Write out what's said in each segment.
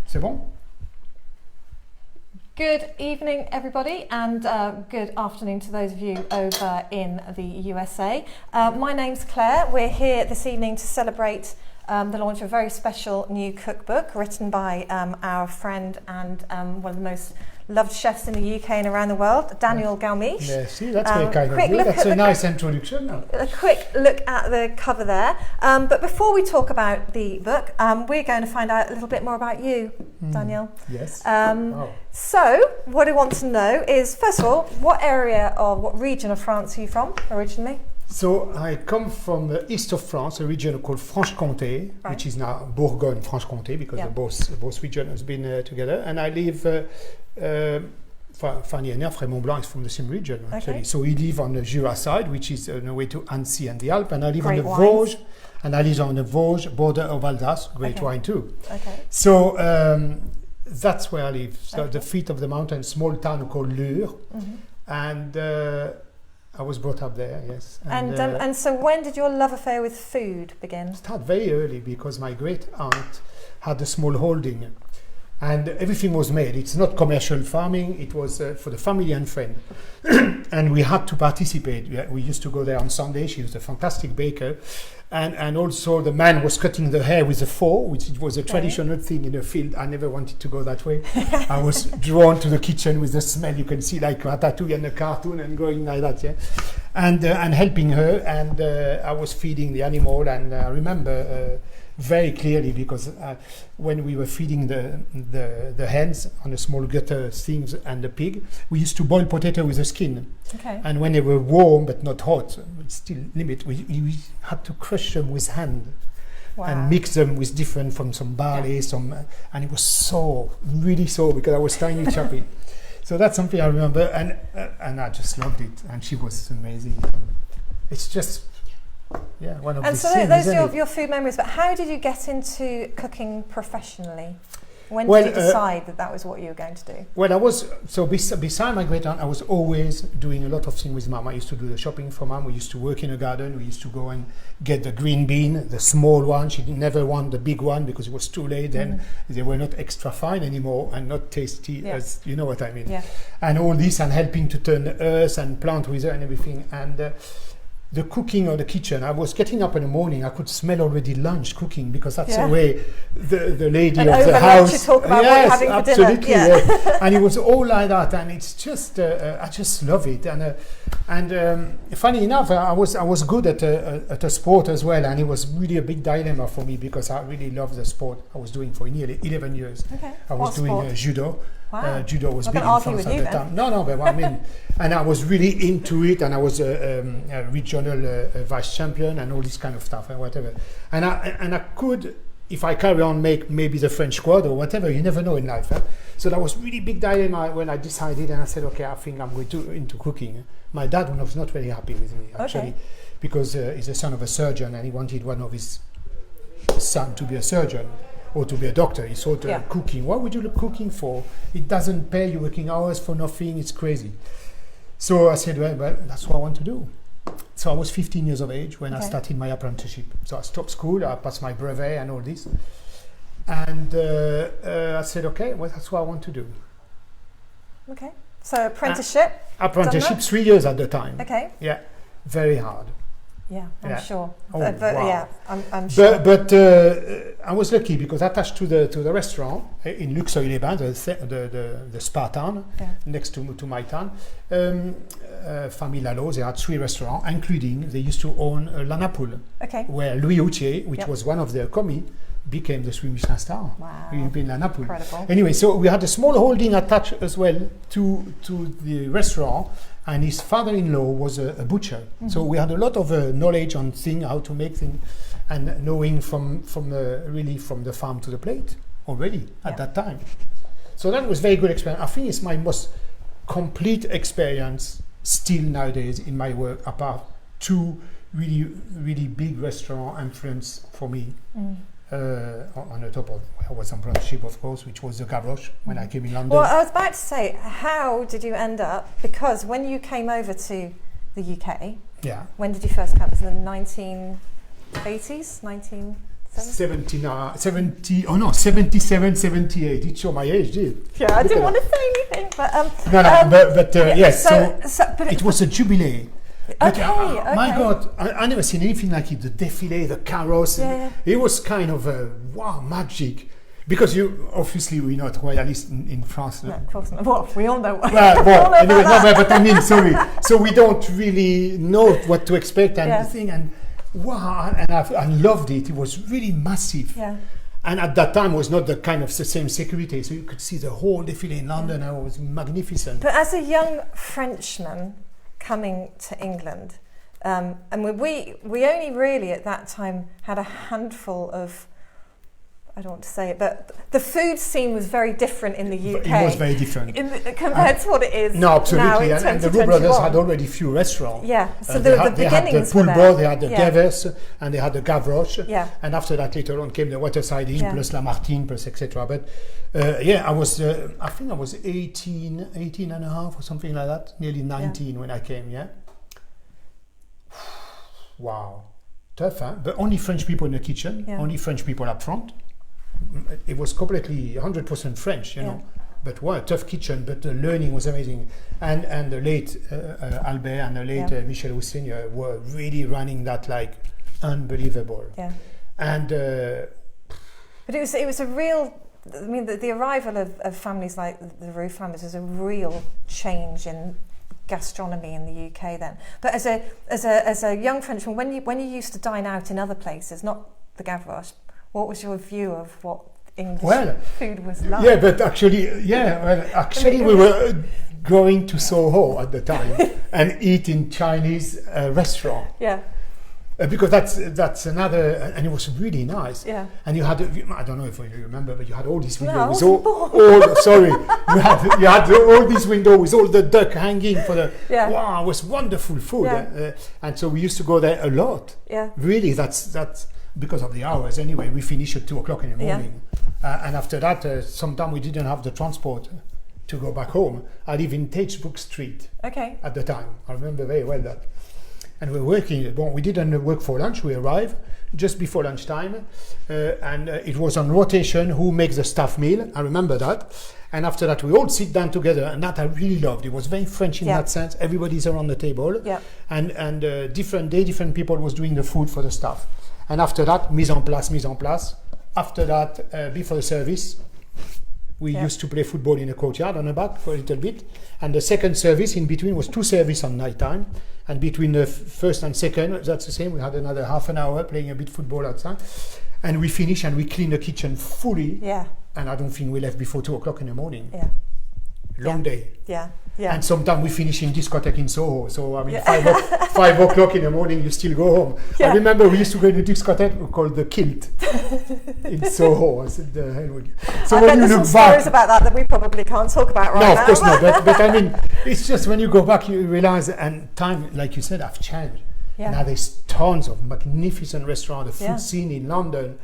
C'est bon? Good evening, everybody, and good afternoon to those of you over in the USA. My name's Claire. We're here this evening to celebrate the launch of a very special new cookbook written by our friend and one of the most loved chefs in the UK and around the world, Daniel Galmiche. Merci, that's very kind of you. That's a nice introduction. A quick look at the cover there. But before we talk about the book, we're going to find out a little bit more about you, Daniel. Yes. So, what I want to know is, first of all, what area or what region of France are you from originally? So I come from the east of France, a region called Franche-Comté, which is now Bourgogne-Franche-Comté, because both regions has been together. And I live, funny enough, Raymond Blanc is from the same region, actually. Okay. So we live on the Jura side, which is on the way to Annecy and the Alpes, and I live on the Vosges, and I live on the Vosges border of Alsace, great wine too. Okay. So that's where I live. So the feet of the mountain, small town called Lure, and I was brought up there, yes. And so when did your love affair with food begin? It started very early because my great aunt had a small holding and everything was made. It's not commercial farming, it was for the family and friends. And we had to participate. We used to go there on Sunday. She was a fantastic baker. And also the man was cutting the hair with a fork, which was a traditional thing in the field. I never wanted to go that way. I was drawn to the kitchen with the smell. You can see like Ratatouille in the cartoon and going like that, yeah. And helping her, and I was feeding the animal, and I remember very clearly because when we were feeding the hens on the small gutter things and the pig, we used to boil potato with the skin. Okay. And when they were warm but not hot, still limit, we had to crush them with hand and mix them with different from some barley, and it was so really so because I was tiny choppy. So that's something I remember, and I just loved it, and she was amazing. It's just one of these things. And so those are your food memories, but how did you get into cooking professionally? When did you decide that was what you were going to do? Well, I was, beside my great aunt, I was always doing a lot of things with Mum. I used to do the shopping for Mum. We used to work in a garden. We used to go and get the green bean, the small one. She never wanted the big one because it was too late. Then they were not extra fine anymore and not tasty, as you know what I mean. Yeah. And all this, and helping to turn the earth and plant with her and everything. And the cooking or the kitchen, I was getting up in the morning, I could smell already lunch cooking because that's the way the lady of the house. You talk about what you're having for absolutely, dinner. Yeah. And it was all like that, and it's just I just love it. And funny enough, I was good at a sport as well, and it was really a big dilemma for me because I really love the sport I was doing for nearly 11 years. Okay. I was doing judo. Wow. Judo was big in France at the time. No, but I mean, and I was really into it, and I was a regional vice champion and all this kind of stuff and whatever. And I could, if I carry on, make maybe the French squad or whatever. You never know in life. So that was really big dilemma when I decided, and I said, okay, I think I'm going into cooking. My dad was not very happy with me actually, because he's the son of a surgeon, and he wanted one of his son to be a surgeon or to be a doctor. He thought cooking, what would you look cooking for? It doesn't pay you working hours for nothing, it's crazy. So I said, well, that's what I want to do. So I was 15 years of age when I started my apprenticeship. So I stopped school, I passed my brevet and all this. And I said, okay, well, that's what I want to do. Okay, so apprenticeship? Apprenticeship, 3 years at the time. Okay. Yeah, very hard. Yeah, I'm sure. Oh, wow. Yeah, I'm sure. But I was lucky because attached to the restaurant in Luxeuil-les-Bains, the spa town next to my town, Famille Lalo, they had 3 restaurants, including they used to own La Napoule, where Louis Houtier, which was one of their commis, became the 3 Michelin star. Wow. In La Napoule. Incredible. Anyway, so we had a small holding attached as well to the restaurant. And his father-in-law was a butcher. So we had a lot of knowledge on how to make things, and knowing from the farm to the plate already at that time. So that was very good experience. I think it's my most complete experience still nowadays in my work, apart 2 really, really big restaurant influence for me. On the top of, I was on apprenticeship, of course, which was the Gavroche when I came in London. Well, I was about to say, how did you end up? Because when you came over to the UK, when did you first come? Was it in the 1980s, 79, 70, oh no, 77, 78. It showed my age, did. Yeah, I didn't want to say anything, but yes. But it was a jubilee. But, okay. My God, I never seen anything like it. The défilé, the carrots. Yeah. It was kind of wow, magic. Because we're not royalists in France. No, of course not. Well, we all know. But I mean, sorry. So we don't really know what to expect and the thing. And wow, and I loved it. It was really massive. Yeah. And at that time, it was not the kind of the same security. So you could see the whole défilé in London. And it was magnificent. But as a young Frenchman coming to England, and we only really at that time had a handful of, I don't want to say it, but the food scene was very different in the UK. It was very different. Compared to what it is now. Absolutely. Now in and the Roux brothers had already few restaurants. Yeah, so they the beginnings were there. They had the yeah. Gavers and they had the Gavroche. Yeah. And after that, later on came the Waterside Inn plus Lamartine plus etc. But I was, I think I was 18 and a half or something like that, nearly 19 when I came, Wow. Tough, huh? But only French people in the kitchen, only French people up front. It was completely 100% French, you know. But tough kitchen, but the learning was amazing. And the late Albert and the late Michel Hussein were really running that like unbelievable. Yeah. And but it was a real. I mean, the arrival of families like the Roux families was a real change in gastronomy in the UK then. But as a young Frenchman, when you used to dine out in other places, not the Gavroche, what was your view of what English food was like? Yeah, but actually, we were going to Soho at the time and eat in Chinese restaurant. Yeah. Because that's another, and it was really nice. Yeah. And you had, I don't know if you remember, but you had all these windows. No, you had all these windows with all the duck hanging for the. Yeah. Wow, it was wonderful food. Yeah. And so we used to go there a lot. Yeah. Really, that's because of the hours. Anyway, we finish at 2:00 in the morning, and after that, sometimes we didn't have the transport to go back home. I live in Tagebook Street. Okay. At the time, I remember very well that. And we're working. Well, we didn't work for lunch. We arrived just before lunchtime, and it was on rotation. Who makes the staff meal? I remember that. And after that, we all sit down together, and that I really loved. It was very French in that sense. Everybody's around the table, and different people was doing the food for the staff. And after that, mise en place. After that, before the service, we used to play football in the courtyard on the back for a little bit. And the second service in between was 2 services on night time. And between the first and second, that's the same. We had another half an hour playing a bit football outside. And we finish and we clean the kitchen fully. Yeah. And I don't think we left before 2:00 in the morning. Yeah. Long day. Yeah. Yeah. And sometimes we finish in discotheque in Soho. So I mean, 5:00 in the morning, you still go home. Yeah. I remember we used to go to a discotheque called the Kilt in Soho. I said, the hell would you? So when you look back, stories about that we probably can't talk about right now. No, of course not. But I mean, it's just when you go back, you realize, and time, like you said, have changed. Yeah. Now there's tons of magnificent restaurants. The food scene in London,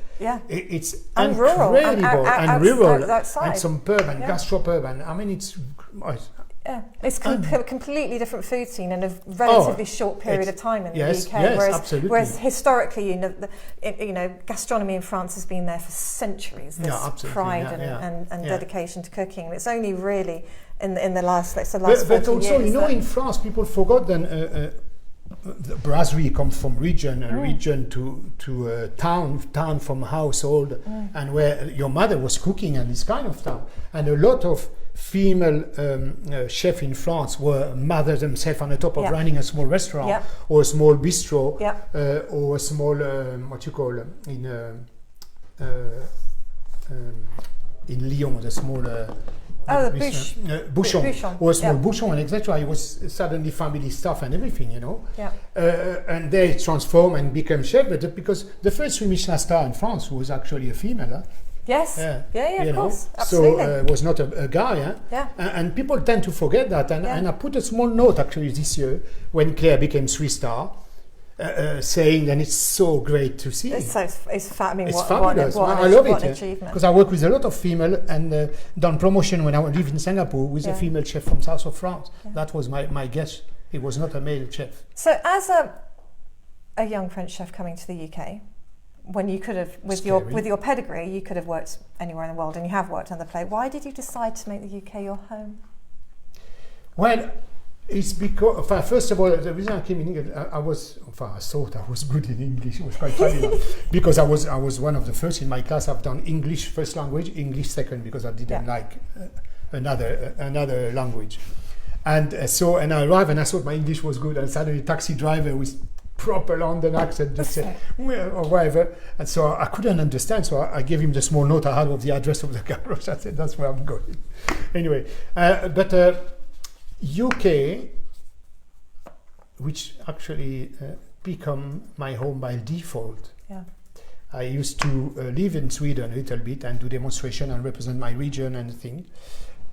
it's and incredible, and rural, outside. and some pub and gastropub, and I mean it's completely different food scene in a relatively short period of time in the UK. Whereas historically, gastronomy in France has been there for centuries. There's pride and dedication to cooking. And it's only really in the last 40 years. But also, in France, people forgot then. The brasserie comes from region to town from household, and where your mother was cooking and this kind of town. And a lot of female chefs in France were mothers themselves on the top of running a small restaurant or a small bistro or a small in Lyon, the small bouchon or a small bouchon, and etc. It was suddenly family stuff and everything, and they transformed and became chef. But because the first 3 Michelin star in France was actually a female. Yes. Of course. Absolutely. So was not a guy. And people tend to forget that. And I put a small note actually this year when Claire became 3-star. Saying, and it's so great to see. It's fabulous. I love it because I work with a lot of female and done promotion when I lived in Singapore with a female chef from south of France. That was my guess. It was not a male chef. So, as a young French chef coming to the UK, when you could have, with your pedigree, you could have worked anywhere in the world, and you have worked on the plate. Why did you decide to make the UK your home? Well, it's because, first of all, the reason I came in England, I thought I was good in English. It was quite funny because I was one of the first in my class. I've done English first language, English second, because I didn't like another language. And and I arrived and I thought my English was good, and suddenly a taxi driver with proper London accent just said, well, or whatever. And so I couldn't understand, so I gave him the small note I had of the address of the garage. I said, that's where I'm going. Anyway, but UK, which actually become my home by default. Yeah. I used to live in Sweden a little bit and do demonstration and represent my region and thing.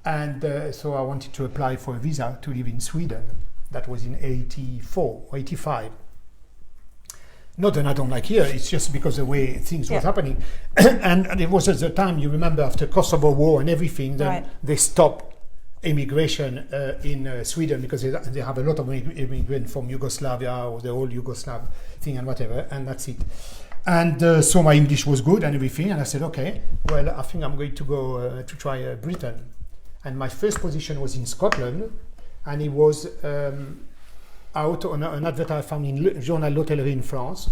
And so I wanted to apply for a visa to live in Sweden. That was in 84, 85. Not that I don't like here, it's just because the way things was happening. And it was at the time, you remember, after Kosovo War and everything, then they stopped immigration in Sweden because they have a lot of immigrants from Yugoslavia or the old Yugoslav thing and whatever, and that's it. And so my English was good and everything, and I said, okay, well, I think I'm going to go to try Britain. And my first position was in Scotland, and it was out on an advert I found in Journal d'Hôtellerie in France,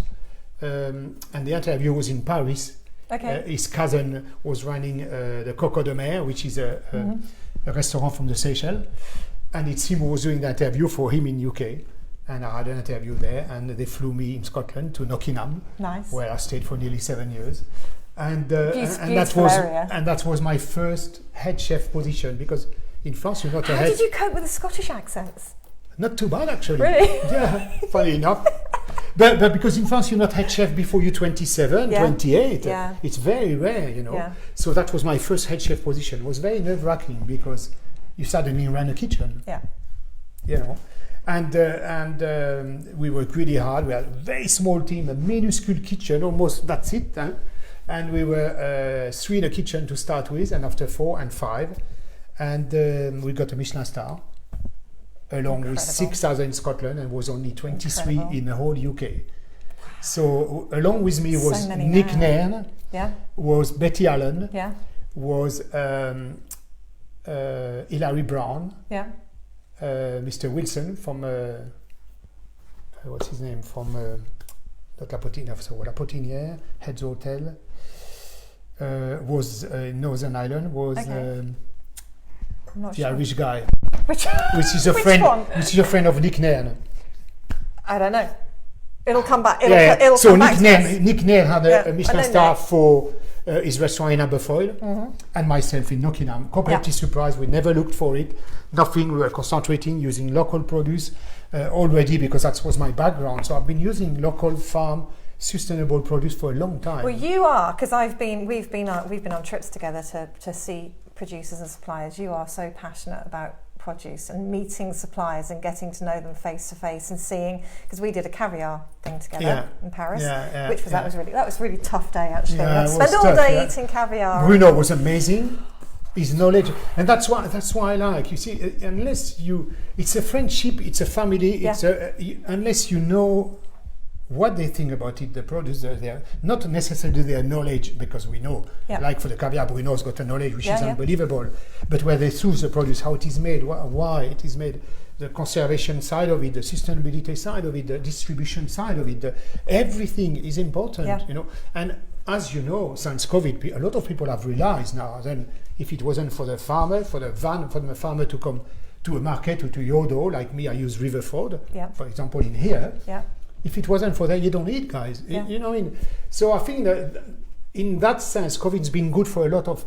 and the interview was in Paris. Okay. His cousin was running the Coco de Mer, which is a restaurant from the Seychelles, and it's him who was doing the interview for him in UK. And I had an interview there, and they flew me in Scotland to Nottingham, where I stayed for nearly 7 years. And that was my first head chef position, because in France you're not a head. How did you cope with the Scottish accents? Not too bad, actually. Really? Yeah, funny enough. But because in France you're not head chef before you're 27, 28. Yeah. It's very rare, you know. Yeah. So that was my first head chef position. It was very nerve-wracking because you suddenly ran a kitchen. Yeah. You know. And we worked really hard. We had a very small team, a minuscule kitchen, almost that's it. Huh? And we were 3 in a kitchen to start with, and after 4 and 5. And we got a Michelin star, along with 6,000 in Scotland, and was only 23 in the whole UK. So along with me was Nick Nairn, was Betty Allen, was Hilary Brown, Mr. Wilson from, what's his name, from not La Potinière, so La Potinière, Heads Hotel, was in Northern Ireland, was the Irish guy, which is a friend of Nick Nairn. I don't know. It'll come back. So Nick Nairn had a Michelin star for his restaurant in Aberfoyle, and myself in Nottingham. Completely surprised. We never looked for it. Nothing. We were concentrating using local produce already, because that was my background. So I've been using local farm sustainable produce for a long time. Well, you are, because we've been on trips together to see producers and suppliers. You are so passionate about produce and meeting suppliers and getting to know them face to face and seeing, because we did a caviar thing together in Paris, that was a really tough day actually. Spend all day eating caviar. Bruno was amazing. His knowledge, and that's why I like. You see, unless it's a friendship, it's a family. It's unless you know what they think about it, the produce, they're not necessarily their knowledge, because we know, like for the caviar, Bruno's got a knowledge which is unbelievable, but where they choose the produce, how it is made, why it is made, the conservation side of it, the sustainability side of it, the distribution side of it, everything is important, you know. And as you know, since COVID, a lot of people have realized now, then if it wasn't for the farmer, for the farmer to come to a market or to Yodo, like me, I use Riverford, for example, in here. If it wasn't for that, you don't eat, guys. You know, so I think that in that sense, COVID's been good for a lot of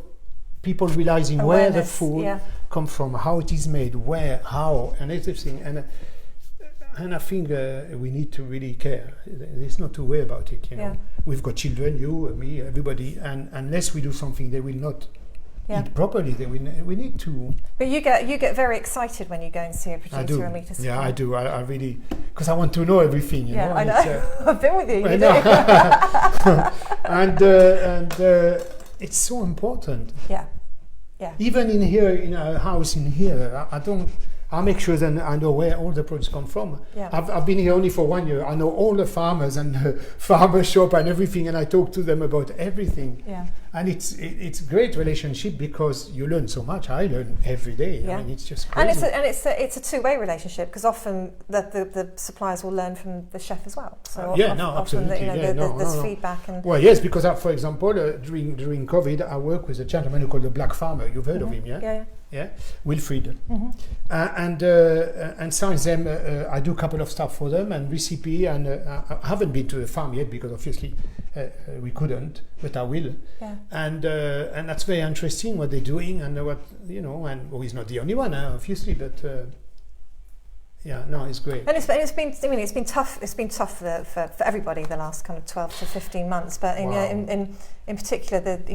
people realizing where the food comes from, how it is made, where, how, and everything. And I think we need to really care. There's not to worry about it. You know, we've got children, you, me, everybody, and unless we do something, they will not eat properly. We need to. But you get very excited when you go and see a producer and meet a supplier. Yeah, I do. I really, because I want to know everything. You know? I know. I've been with you. You and it's so important. Yeah. Even in here, in our house in here, I make sure that I know where all the products come from. Yeah. I've been here only for 1 year. I know all the farmers and the farmer shop and everything, and I talk to them about everything. Yeah. And it's a great relationship because you learn so much. I learn every day. Yeah. I mean, it's just crazy. And it's a two-way relationship, because often the suppliers will learn from the chef as well. So absolutely. There's feedback. And well, yes, because for example, during COVID, I work with a gentleman who called the Black Farmer. You've heard of him, yeah? Yeah, Wilfried. And since then, I do a couple of stuff for them and recipe, and I haven't been to the farm yet because obviously we couldn't, but I will. Yeah. And that's very interesting what they're doing, and what and he's not the only one, obviously, but. It's great. And it's been tough. It's been tough for everybody the last kind of 12 to 15 months. But in particular,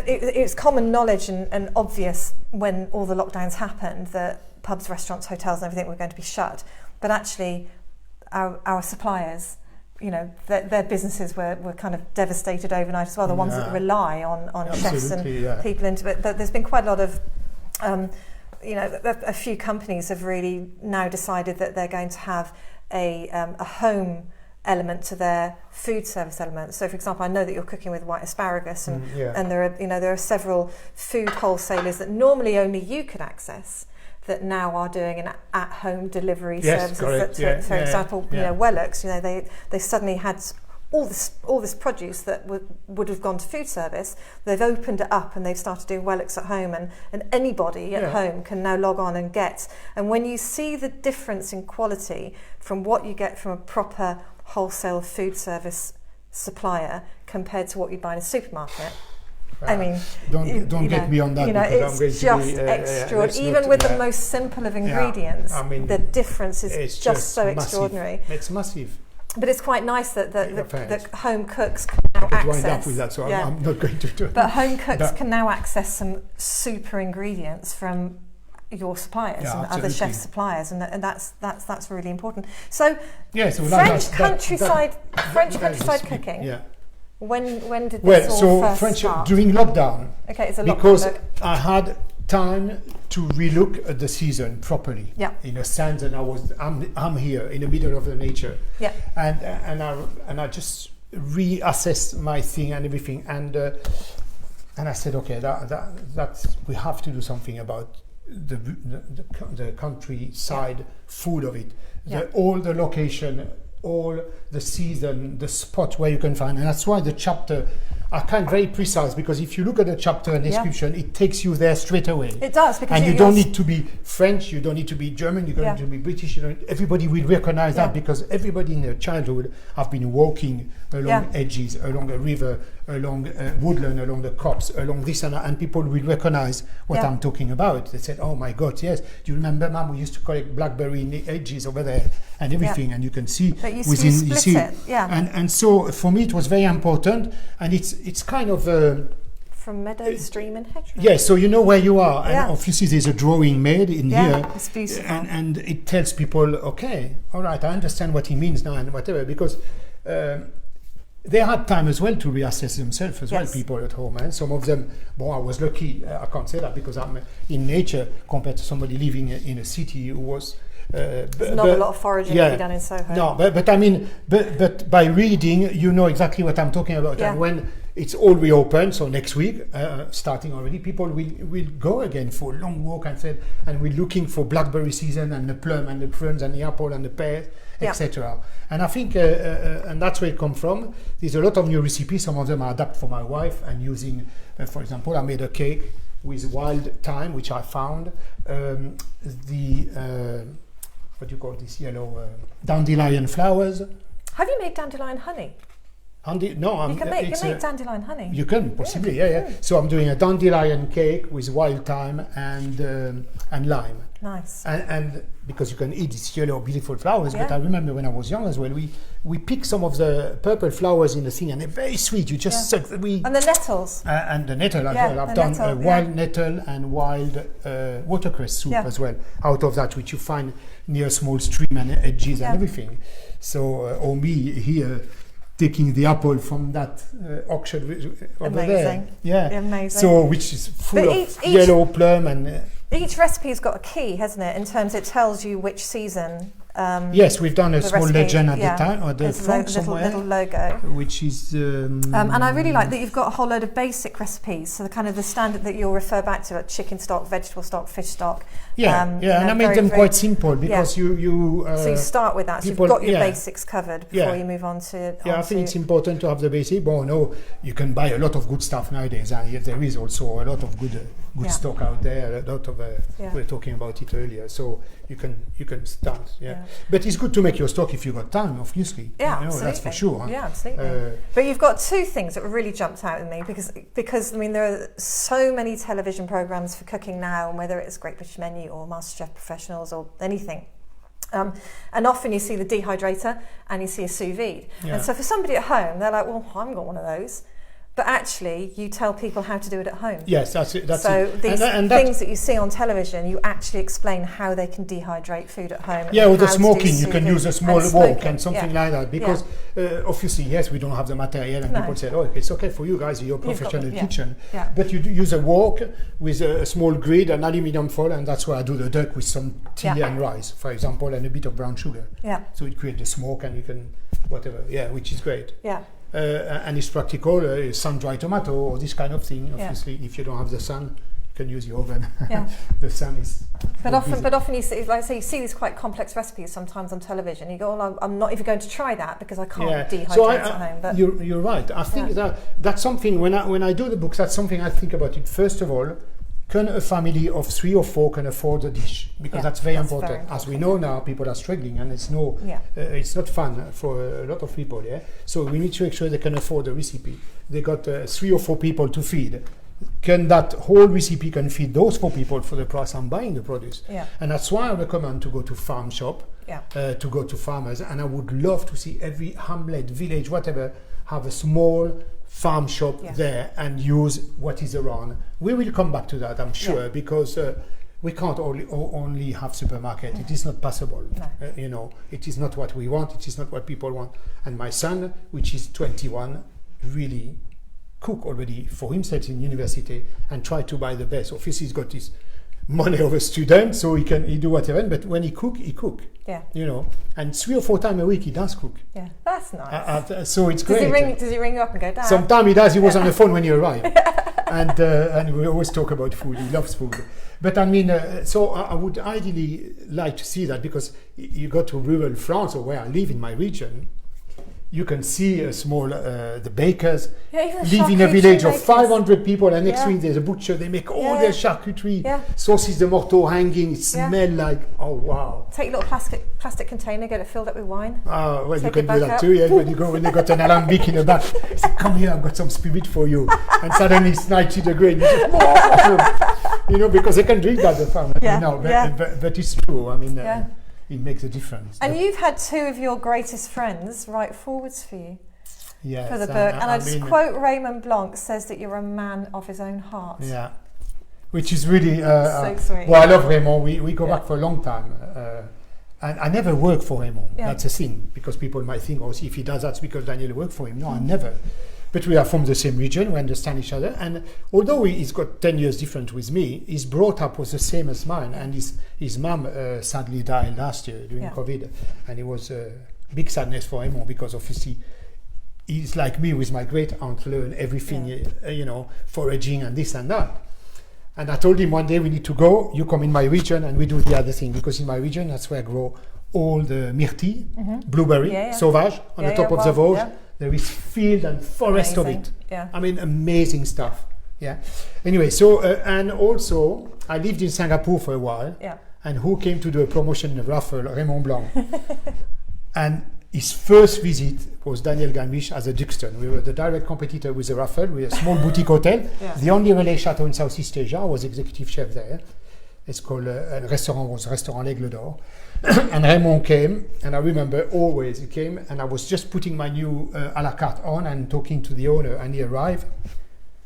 it's common knowledge and obvious when all the lockdowns happened that pubs, restaurants, hotels, and everything were going to be shut. But actually, our suppliers, their businesses were kind of devastated overnight as well. The ones that rely on chefs and people into it. But there's been quite a lot of a few companies have really now decided that they're going to have a home element to their food service element. So, for example, I know that you're cooking with white asparagus, and there are several food wholesalers that normally only you could access that now are doing an at-home delivery services. Correct. For example, Wellux, they suddenly had all this produce that would have gone to food service. They've opened it up and they've started doing Wellux at home, and anybody at home can now log on and get. And when you see the difference in quality from what you get from a proper wholesale food service supplier compared to what you buy in a supermarket, I mean, don't get me on that. It's just extraordinary. Even with the most simple of ingredients, the difference is just so extraordinary. It's massive. But it's quite nice that home cooks can now access. With that, so I'm not going to do it. But home cooks can now access some super ingredients from your suppliers and other chef suppliers, and that's really important. So, French countryside cooking. Yeah. When did this all first start? During lockdown. Okay, it's a lockdown because book. I had time to relook at the season properly. Yeah. In a sense, and I'm here in the middle of the nature. Yeah. And I just reassessed my thing and everything, and I said, okay, that's we have to do something about the countryside food of it. All the location, all the season, the spot where you can find, and that's why the chapter are kind of very precise, because if you look at the chapter and description, it takes you there straight away. It does, because and you don't need to be French, you don't need to be German, you don't need to be British. Everybody will recognize that, because everybody in their childhood have been walking along edges, along a river, along woodland, along the copse, along this and that, and people will recognize what I'm talking about. They said, "Oh my God, yes! Do you remember, Mum? We used to collect blackberry in the edges over there and everything." And you can see you see it. Yeah. And so for me, it was very important, and it's kind of from meadow, stream, and hedgerow. Yes, so you know where you are, and obviously there's a drawing made in here, it's beautiful, and it tells people, okay, all right, I understand what he means now and whatever, because they had time as well to reassess themselves as well, people at home, and some of them, I was lucky, I can't say that because I'm in nature compared to somebody living in a city who was there's not a lot of foraging to be done in Soho. No, but I mean, but by reading, you know exactly what I'm talking about. And when it's all reopened, so next week, starting already, people will go again for a long walk and we're looking for blackberry season and the plum and the prunes and the apple and the pears, etc. And I think, and that's where it comes from. There's a lot of new recipes. Some of them I adapt for my wife and using, for example, I made a cake with wild thyme, which I found. What do you call this yellow dandelion flowers? Have you made dandelion honey? No, you can make dandelion honey. You can possibly, yeah. So I'm doing a dandelion cake with wild thyme and lime. Nice. And because you can eat these yellow beautiful flowers, but I remember when I was young as well, we picked some of the purple flowers in the thing, and they're very sweet. You just suck and the nettles. And the nettle as well. I've done wild nettle and wild watercress soup as well out of that, which you find near small stream and edges and everything. So, or me here, taking the apple from that orchard over there. Yeah, amazing. So which is full But of yellow plum and. Each recipe's got a key, hasn't it? In terms, it tells you which season. Yes, we've done a small recipe, legend at the time, or the there's front little logo, which is. and I really like that you've got a whole load of basic recipes. So the kind of the standard that you'll refer back to, like chicken stock, vegetable stock, fish stock. And I made them quite simple because you. So you start with that. So you've got your basics covered before you move on to. I think it's important to have the basic. But no, you can buy a lot of good stuff nowadays, and there is also a lot of good stock out there. A lot of we were talking about it earlier, so you can start. But it's good to make your stock if you've got time, obviously. Yeah, absolutely. That's for sure. Huh? Yeah, absolutely. But you've got two things that really jumped out at me because I mean there are so many television programs for cooking now, and whether it's Great British Menu or MasterChef Professionals or anything. And often you see the dehydrator and you see a sous vide. And so for somebody at home, they're like, well, I haven't got one of those. But actually, you tell people how to do it at home. Yes, that's it. So these things that you see on television, you actually explain how they can dehydrate food at home. Yeah, with the smoking, you can use a small wok and something like that. Because obviously, yes, we don't have the material, and people say, oh, it's okay for you guys, you're professional kitchen. But you use a wok with a small grid, an aluminium foil, and that's where I do the duck with some tea and rice, for example, and a bit of brown sugar. So it creates the smoke, and you can, whatever, which is great. And it's practical, sun-dried tomato or this kind of thing. Obviously, if you don't have the sun, you can use the oven. The sun is. But often you see, like I say, you see these quite complex recipes sometimes on television. You go, oh, I'm not even going to try that because I can't dehydrate at home. But you're right. I think that's something when I do the books. That's something I think about it. First of all, can a family of 3 or 4 can afford a dish? Because that's very important. As we know now, people are struggling, and it's not fun for a lot of people. So we need to make sure they can afford the recipe. They got 3 or 4 people to feed. Can that whole recipe can feed those 4 people for the price I'm buying the produce? And that's why I recommend to go to farm shop, to go to farmers. And I would love to see every hamlet, village, whatever, have a small farm shop there and use what is around. We will come back to that, I'm sure, because we can't only have supermarket. It is not possible. It is not what we want. It is not what people want. And my son, which is 21, really cook already for himself in university and try to buy the best. Obviously, he's got his money of a student, so he do whatever. But when he cook. And 3 or 4 times a week he does cook. Yeah, that's nice. So it's great. Does he ring you up and go, Dad? Sometimes he does. He was on the phone when you arrive, and we always talk about food. He loves food. But I mean, so I would ideally like to see that, because you go to rural France, or where I live in my region, you can see a small, the bakers live in a village of 500 people, and next to it there's a butcher. They make all their charcuterie, sauces de morteau hanging, smell like, oh wow. Take a little plastic container, get it filled up with wine. Well, you can do that too, when they got an alambic in the back, say, come here, I've got some spirit for you. And suddenly it's 90 degrees. Because they can drink that, the farmer. But it's true. I mean, it makes a difference. And you've had 2 of your greatest friends write forwards for you for the book. And I just quote Raymond Blanc, says that you're a man of his own heart. Yeah, which is really so sweet. Well, I love Raymond. We go back for a long time. And I never work for Raymond. That's a thing, because people might think, oh, see, if he does that's because Daniel worked for him. No, I never. But we are from the same region, we understand each other. And although he's got 10 years different with me, his brought up was the same as mine. And his mum sadly died last year during COVID. And it was a big sadness for him, because obviously he's like me with my great aunt, learn everything, foraging and this and that. And I told him one day, we need to go, you come in my region and we do the other thing. Because in my region, that's where I grow all the myrtille, blueberry, sauvage, on the top of the Vosges. There is field and forest of it. I mean, amazing stuff. Anyway, so and also I lived in Singapore for a while. And who came to do a promotion in a raffle? Raymond Blanc. And his first visit was Daniel Galmiche as a Duxton. We were the direct competitor with the raffle. We were a small boutique hotel, the only relais chateau in Southeast Asia. I was executive chef there. It's called Restaurant L'Aigle d'Or. And Raymond came, and I remember always he came, and I was just putting my new a la carte on and talking to the owner, and he arrived.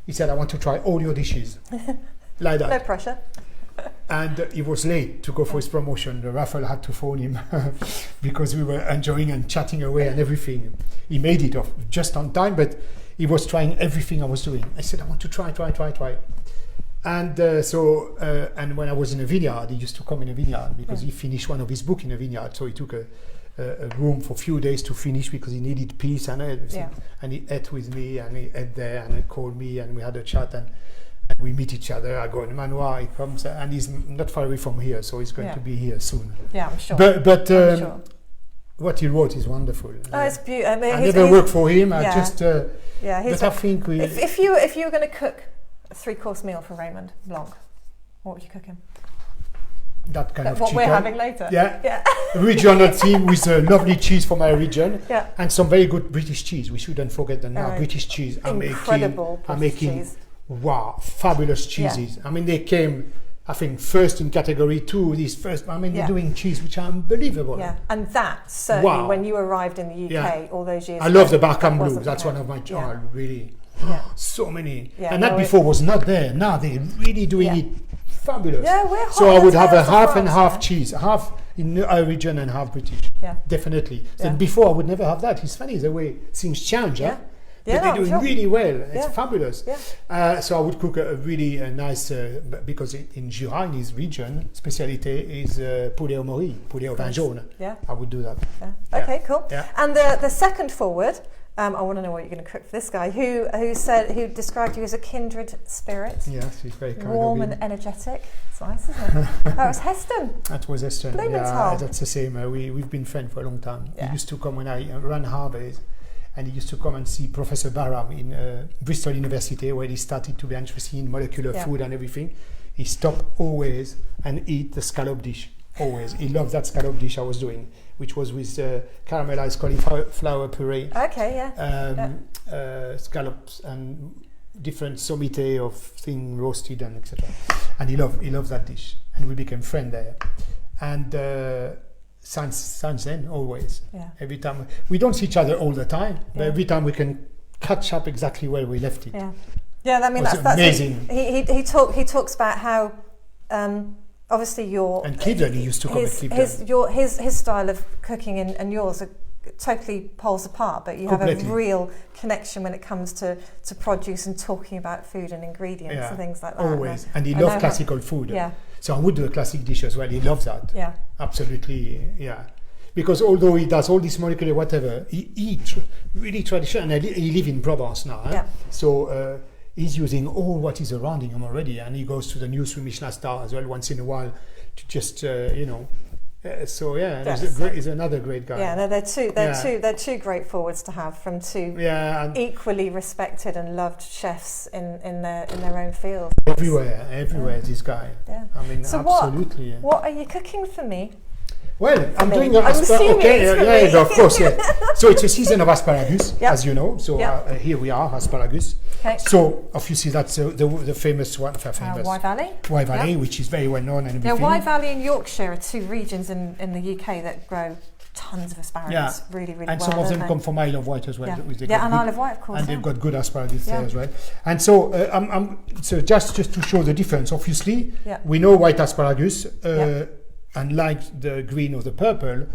He said, I want to try all your dishes. Like that. No pressure. And he was late to go for his promotion. The raffle had to phone him because we were enjoying and chatting away and everything. He made it off just on time, but he was trying everything I was doing. I said, I want to try. And and when I was in a vineyard, he used to come in a vineyard because he finished one of his books in a vineyard. So he took a room for a few days to finish because he needed peace and everything. Yeah. And he ate with me and he ate there and he called me and we had a chat and we meet each other. I go in Manoir, he comes and he's not far away from here, so he's going to be here soon. Yeah, I'm sure. But sure. What he wrote is wonderful. Oh, it's beautiful. I mean, I never worked for him. I just. But I think we. If you were going to cook a 3-course meal for Raymond Blanc, what would you cook him? That kind of what chicken. We're having later. Yeah. Regional theme with lovely cheese from my region. Yeah. And some very good British cheese. We shouldn't forget that now. British cheese. Incredible British cheese. Wow, fabulous cheeses. Yeah. I mean, they came, I think, first in category 2. They're doing cheese which are unbelievable. Yeah, and that certainly when you arrived in the UK all those years ago. I love the Barkham Blue. That's one of my really. So many. Yeah, and that before was not there. Now they're really doing it fabulous. Yeah, we're hot. So I would have a half and half cheese, half in our region and half British. Yeah. Definitely. So before I would never have that. It's funny the way things change. Yeah. But they're doing really well. It's fabulous. Yeah. So I would cook a really nice, because in Jura, in his region, specialité is poulet au mori, poulet au vin jaune. Yeah. I would do that. Yeah. Okay, cool. Yeah. And the second forward, I want to know what you're going to cook for this guy, who described you as a kindred spirit. Yes, he's very kind. Warm and energetic. It's nice, isn't it? That was Heston. That was Heston. Blumenthal. Yeah, that's the same. We've been friends for a long time. Yeah. He used to come when I ran Harvard. And he used to come and see Professor Barham in Bristol University, where he started to be interested in molecular food and everything. He stopped always and eat the scallop dish. Always. He loved that scallop dish I was doing, which was with caramelized cauliflower puree. Okay, yeah. Scallops and different sommité of thing roasted and etc. And he loved that dish. And we became friends there. And since then, always. Yeah. Every time we don't see each other all the time, but every time we can catch up exactly where we left it. Yeah, yeah. I mean that's amazing. He talks about how obviously your and Cleveland he used to come to his style of cooking and yours are totally poles apart, but you have a real connection when it comes to produce and talking about food and ingredients and things like that. Always, and he loves classical food. Yeah. So I would do a classic dish as well. He loves that. Yeah. Absolutely. Yeah. Because although he does all this molecular whatever, he eats really traditional. And he lives in Provence now. Yeah. So he's using all what is around him already, and he goes to the new Michelin star as well once in a while to just he's another great guy. Yeah, no, they're two great forwards to have from two equally respected and loved chefs in their own field. Everywhere this guy. Yeah. I mean, so absolutely. What are you cooking for me? Well, I'm doing asparagus. Okay, of course. Yeah. So it's a season of asparagus, as you know. So here we are, asparagus. Okay. So obviously that's the famous one. Wye Valley. Wye Valley, which is very well known and everything. Wye Valley and Yorkshire are two regions in the UK that grow tons of asparagus, really well. And some of them come from Isle of Wight as well. Yeah, and Isle of Wight, of course. And they've got good asparagus there as well. And so, so just to show the difference, obviously, we know white asparagus, unlike the green or the purple,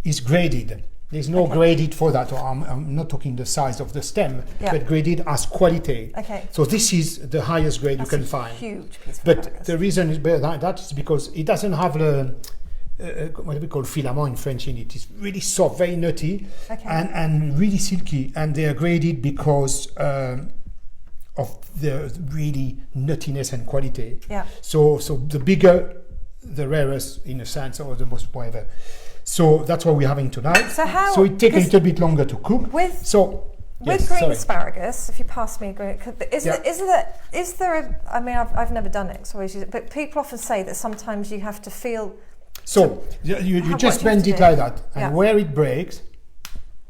is graded. There's no graded for that. Or I'm not talking the size of the stem, but graded as quality. Okay. So this is the highest grade you can find. Huge piece of But the reason is that is because it doesn't have the what we call filament in French in it. It's really soft, very nutty, and really silky. And they are graded because of the really nuttiness and quality. Yeah. So the bigger, the rarest in a sense, or the most whatever. So that's what we're having tonight. So it takes a little bit longer to cook. With green asparagus, if you pass me a green, is there a? I mean, I've never done it, but people often say that sometimes you have to feel. So you just bend it like that, and where it breaks,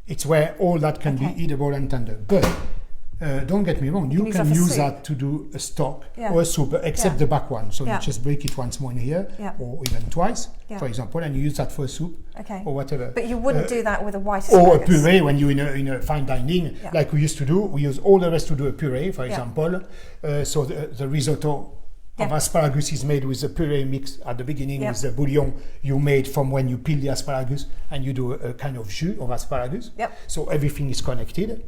it's where all that can be eatable and tender. But don't get me wrong, you can use that to do a stock or a soup, except the back one. So you just break it once more in here, or even twice, for example, and you use that for a soup or whatever. But you wouldn't do that with a white asparagus. Or a puree when you're in a fine dining, like we used to do. We use all the rest to do a puree, for example. So the risotto of asparagus is made with a puree mix at the beginning with the bouillon you made from when you peel the asparagus and you do a kind of jus of asparagus. So everything is connected.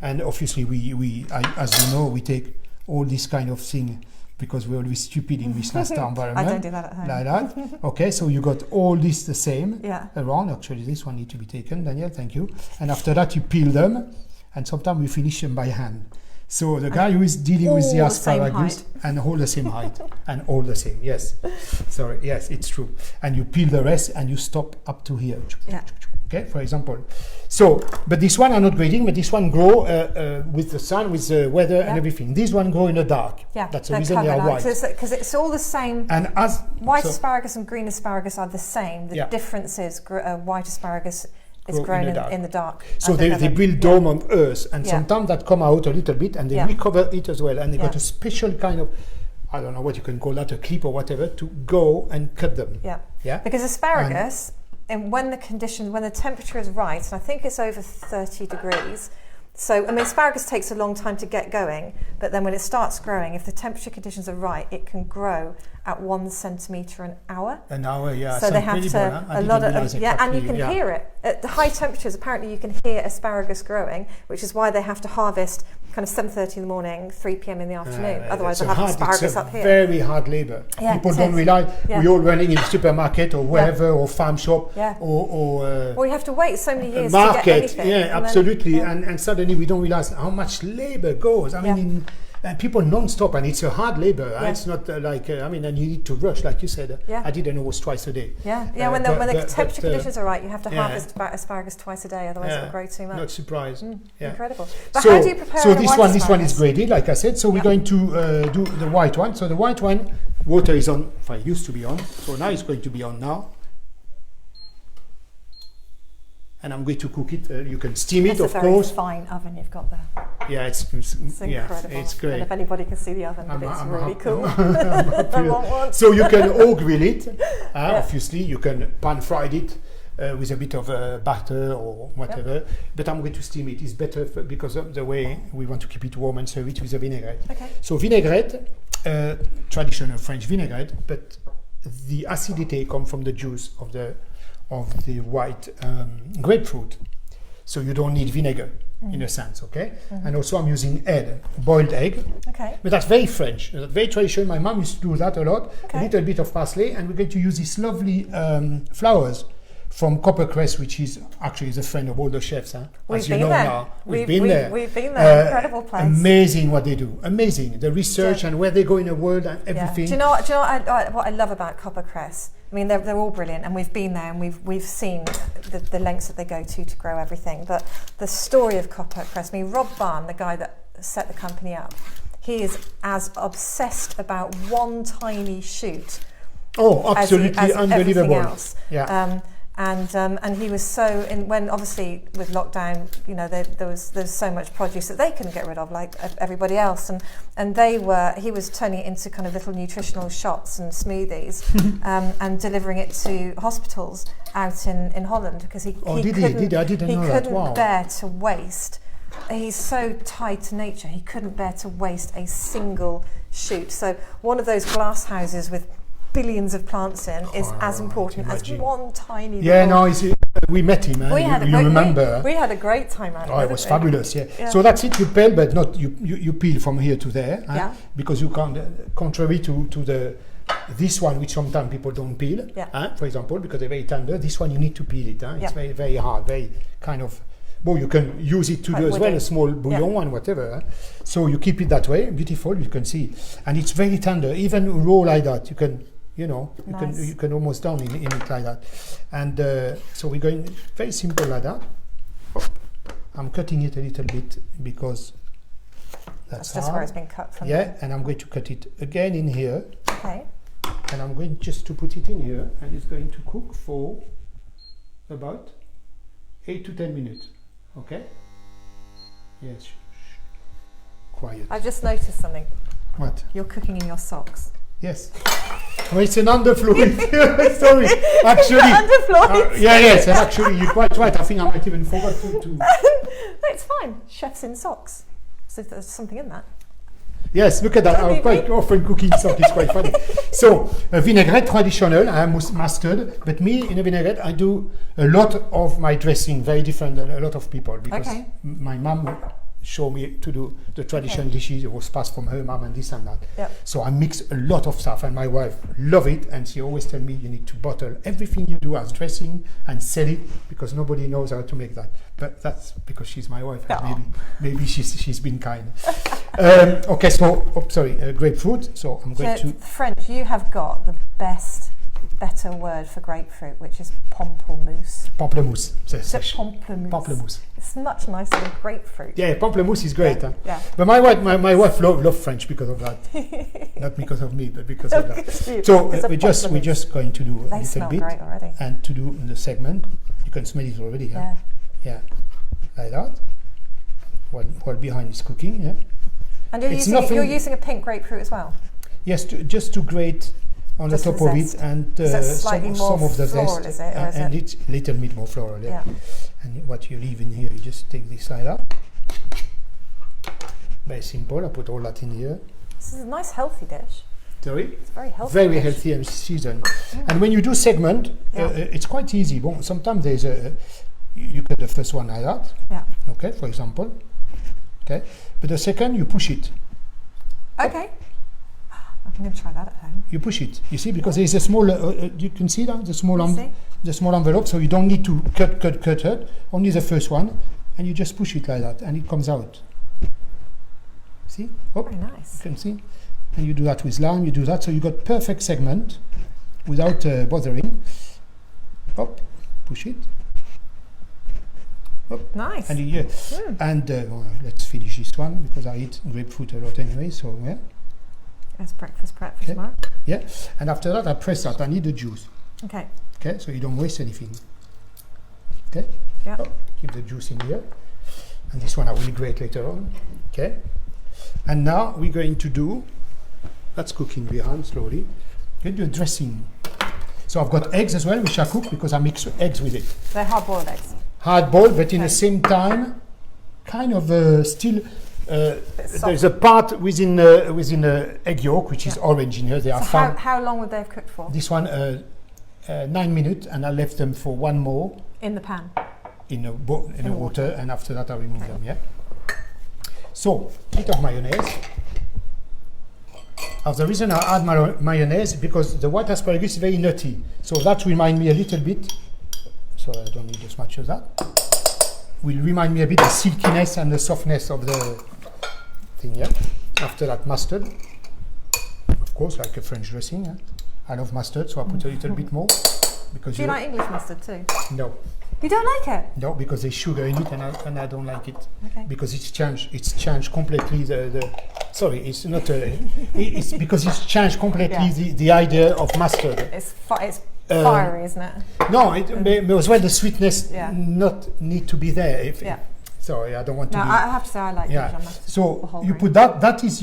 And obviously as you know, we take all this kind of thing because we're always stupid in this lifestyle environment. I don't do that at home. Like that. Okay, so you got all this the same around. Actually, this one needs to be taken, Daniel, thank you. And after that, you peel them, and sometimes we finish them by hand. So the guy who is dealing with the asparagus and all the same height and all the same, yes. Sorry, yes, it's true. And you peel the rest and you stop up to here. Okay, for example. So, but this one are not grading, but this one grow with the sun, with the weather and everything. This one grow in the dark. That's the reason they are white. Because it's all the same. And as white asparagus and green asparagus are the same. The difference is white asparagus is grown in the dark. So they build dome on earth, and sometimes that come out a little bit, and they recover it as well. And they got a special kind of, I don't know what you can call that, a clip or whatever, to go and cut them. Because asparagus, and when the temperature is right, and I think it's over 30 degrees. So, I mean, asparagus takes a long time to get going, but then when it starts growing, if the temperature conditions are right, it can grow at 1 centimetre an hour. An hour, yeah. So they have to, and you can hear it. At the high temperatures, apparently you can hear asparagus growing, which is why they have to harvest kind of 7:30 in the morning, 3 p.m. in the afternoon. Otherwise they'll have asparagus up here. Very hard labour. People don't realize we're all running in the supermarket or wherever, or farm shop, or you have to wait so many years market, to get anything. Absolutely. And suddenly we don't realize how much labour goes. I mean, people non-stop, and it's a hard labour. It's not like, and you need to rush, like you said. I did an almost twice a day. When the temperature conditions are right, you have to harvest asparagus twice a day, otherwise it'll grow too much. Not surprised. Incredible. But how do you prepare this one is graded, like I said. So we're going to do the white one. So the white one, water is on, used to be on. So now it's going to be on now. And I'm going to cook it. You can steam it, of course. It's a very fine oven you've got there. Yeah, it's incredible. It's great. And if anybody can see the oven, it's really cool. So you can all grill it. Obviously, you can pan fried it with a bit of butter or whatever. But I'm going to steam it. It's better because of the way we want to keep it warm and serve it with a vinaigrette. So vinaigrette, traditional French vinaigrette, but the acidity comes from the juice of the white grapefruit, so you don't need vinegar in a sense, And also I'm using boiled egg, but that's very French, that's very traditional. My mom used to do that a lot. A little bit of parsley, and we're going to use these lovely flowers from coppercress, which is actually the friend of all the chefs. As you know now, we've been there. We've been there. Incredible place. Amazing what they do. Amazing the research and where they go in the world and everything. Do you know what I love about coppercress? I mean, they're all brilliant, and we've been there, and we've seen the lengths that they go to grow everything. But the story of coppercress, I mean, Rob Barn, the guy that set the company up, he is as obsessed about one tiny shoot. Oh, absolutely as unbelievable. Else. And he was so when obviously with lockdown, there's so much produce that they couldn't get rid of, like everybody else, and he was turning it into kind of little nutritional shots and smoothies, and delivering it to hospitals out in Holland, because he couldn't bear to waste. He's so tied to nature, he couldn't bear to waste a single shoot. So one of those glass houses with billions of plants in is as important as one tiny we met him, we had a great time at it. It was fabulous. So that's it. You peel, but not you peel from here to there, because you can't, contrary to this one, which sometimes people don't peel, for example, because they're very tender. This one you need to peel it. It's very, very hard, very kind of. Well, you can use it to do as well, a small bouillon one, whatever. So you keep it that way, beautiful. You can see, and it's very tender. Even raw like that, you can. You can almost down in it like that. And so we're going very simple like that. I'm cutting it a little bit because that's just where it's been cut from. And I'm going to cut it again in here. Okay. And I'm going just to put it in here, and it's going to cook for about 8 to 10 minutes. Okay? Yes. Quiet. I've just noticed something. What? You're cooking in your socks. Yes. Oh, it's an underfloor. Sorry, actually. Underfloor. Yes, and actually, you're quite right. I think I might even forgot to. No, it's fine. Chefs in socks. So there's something in that. Yes, look at that. I'm quite often cooking something quite funny. So, a vinaigrette traditional, I mustard, but me in a vinaigrette, I do a lot of my dressing, very different than a lot of people, because my mum showed me to do the traditional dishes. It was passed from her mum and this and that. Yep. So I mix a lot of stuff, and my wife love it, and she always tell me you need to bottle everything you do as dressing and sell it, because nobody knows how to make that. But that's because she's my wife, and maybe she's been kind. Okay, so grapefruit. So I'm going to French. You have got the better word for grapefruit, which is pamplemousse. Pamplemousse. Pamplemousse. Pamplemousse. It's much nicer than grapefruit. Yeah, pamplemousse is great. Yeah. Yeah. But my wife love French because of that. Not because of me, but because of that. So we're just going to do a little bit, already. And to do the segment. You can smell it already. Yeah. Yeah. Like that. While behind is cooking. Yeah. And you're using a pink grapefruit as well. Yes, just to grate on the top of it, and some of the floral, zest, and it's a little bit more floral. Yeah. And what you leave in here, you just take this side up. Very simple. I put all that in here. This is a nice healthy dish. Sorry? It's very healthy. Very healthy and seasoned. And when you do segment, it's quite easy. Bon, sometimes there's you cut the first one like that. Yeah. Okay, for example. Okay, but the second you push it. Okay. I'm going to try that at home. You push it, you see, because there is a small, you can see that, the small envelope, so you don't need to cut it, only the first one, and you just push it like that, and it comes out. See? Oh, very nice. You can see? And you do that with lime, you do that, so you got perfect segment without bothering. Up, push it. Up. Nice. And let's finish this one, because I eat grapefruit a lot anyway, so yeah. That's breakfast prep for tomorrow. Yeah, and after that I press that. I need the juice. Okay. Okay, so you don't waste anything. Okay. Yeah. Keep the juice in here, and this one I will grate later on. Okay. And now we're going to do. That's cooking behind slowly. We're going to do a dressing. So I've got eggs as well, which I cook because I mix eggs with it. They're hard-boiled eggs. Hard-boiled, but in the same time, kind of still. There's a part within egg yolk which is orange in here. They are how long would they have cooked for? This one 9 minutes, and I left them for one more in the pan in the water, and after that I remove them. Yeah. So a bit of mayonnaise. The reason I add mayonnaise because the white asparagus is very nutty, so that reminds me a little bit. So I don't need as much as that. Will remind me a bit of the silkiness and the softness of the thing. Yeah. After that, mustard, of course, like a French dressing. Yeah? I love mustard, so I put a little bit more. Because do you like English mustard too? No. You don't like it? No, because there's sugar in it, and I don't like it. Okay. Because it's changed completely sorry, it's not. It's because it's changed completely the idea of mustard. It's fiery, isn't it? No, as well the sweetness not need to be there. Sorry, I don't want to. No, I have to say I like Dijon mustard. So you put that. That is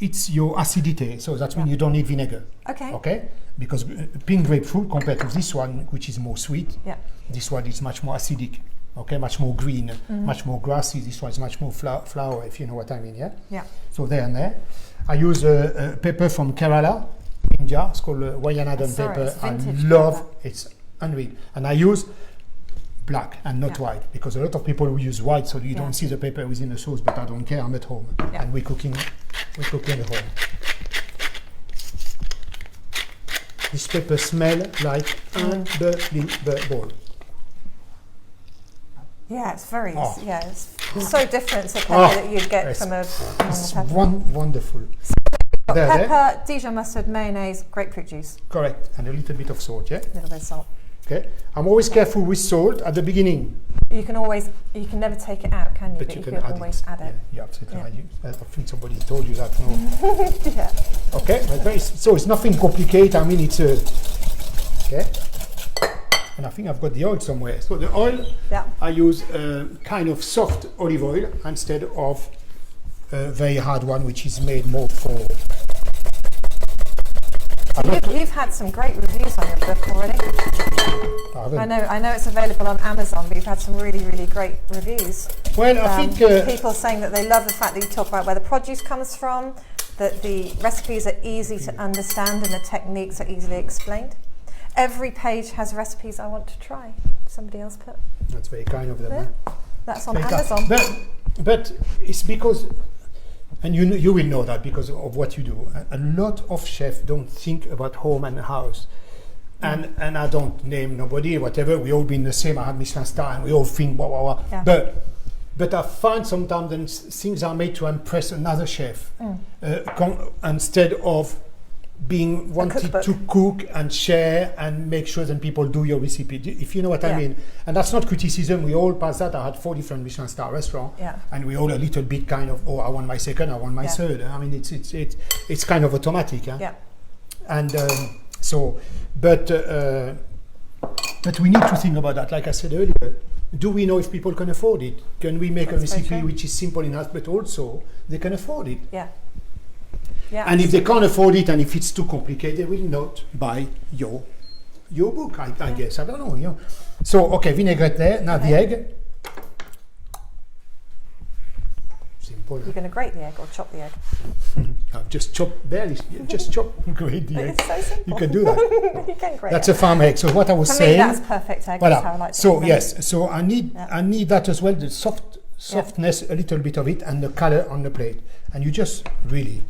it's your acidity. So that means you don't need vinegar. Okay. Okay. Because pink grapefruit compared to this one, which is more sweet, this one is much more acidic. Okay, much more green, much more grassy. This one is much more flower, if you know what I mean. Yeah. Yeah. So there and there. I use a pepper from Kerala, India. It's called Wayanadhan pepper. I love it's unreal, and I use black and not white because a lot of people will use white, so you don't see the pepper within the sauce. But I don't care. I'm at home, and we're cooking at home. This pepper smells like unbelievable. Yeah, it's very it's so different to pepper that you'd get from a normal pepper. Wonderful. Pepper, Dijon mustard, mayonnaise, grapefruit juice. Correct, and a little bit of salt, yeah? A little bit of salt. Okay. I'm always careful with salt at the beginning. You can never take it out, can you? But you can always add it. Yeah, absolutely. Yeah. I think somebody told you that, no? Yeah. Okay, so it's nothing complicated. I mean, it's okay. And I think I've got the oil somewhere. So the oil, I use kind of soft olive oil instead of a very hard one, which is made more for You've had some great reviews on your book already. I know it's available on Amazon, but you've had some really, really great reviews. Well, I think people saying that they love the fact that you talk about where the produce comes from, that the recipes are easy to understand and the techniques are easily explained. Every page has recipes I want to try. Somebody else put. That's very kind of them. Yeah. That's on Amazon. But it's because, and you will know that because of what you do. A lot of chefs don't think about home and house. And I don't name nobody, whatever. We all been the same. I had Michelin star, and we all think blah blah blah. Yeah. But I find sometimes that things are made to impress another chef instead of being wanted to cook and share and make sure that people do your recipe. If you know what I mean. And that's not criticism. We all pass that. I had 4 different Michelin star restaurants, and we all a little bit kind of, I want my second, I want my third. I mean, it's kind of automatic. Yeah. And but we need to think about that. Like I said earlier, do we know if people can afford it? Can we make a recipe which is simple enough, but also they can afford it? Yeah. And if they can't afford it, and if it's too complicated, they will not buy your book. I guess I don't know. So vinaigrette there. Now the egg. Simple. You're going to grate the egg or chop the egg? I've just chopped barely. Just chop, grate the egg. It's so simple. You can do that. You can grate. That's a farm egg. So what I was saying. For me, that's perfect egg. Voilà. That's how I like to so yes. So I need that as well. The softness, a little bit of it, and the color on the plate. And you just really.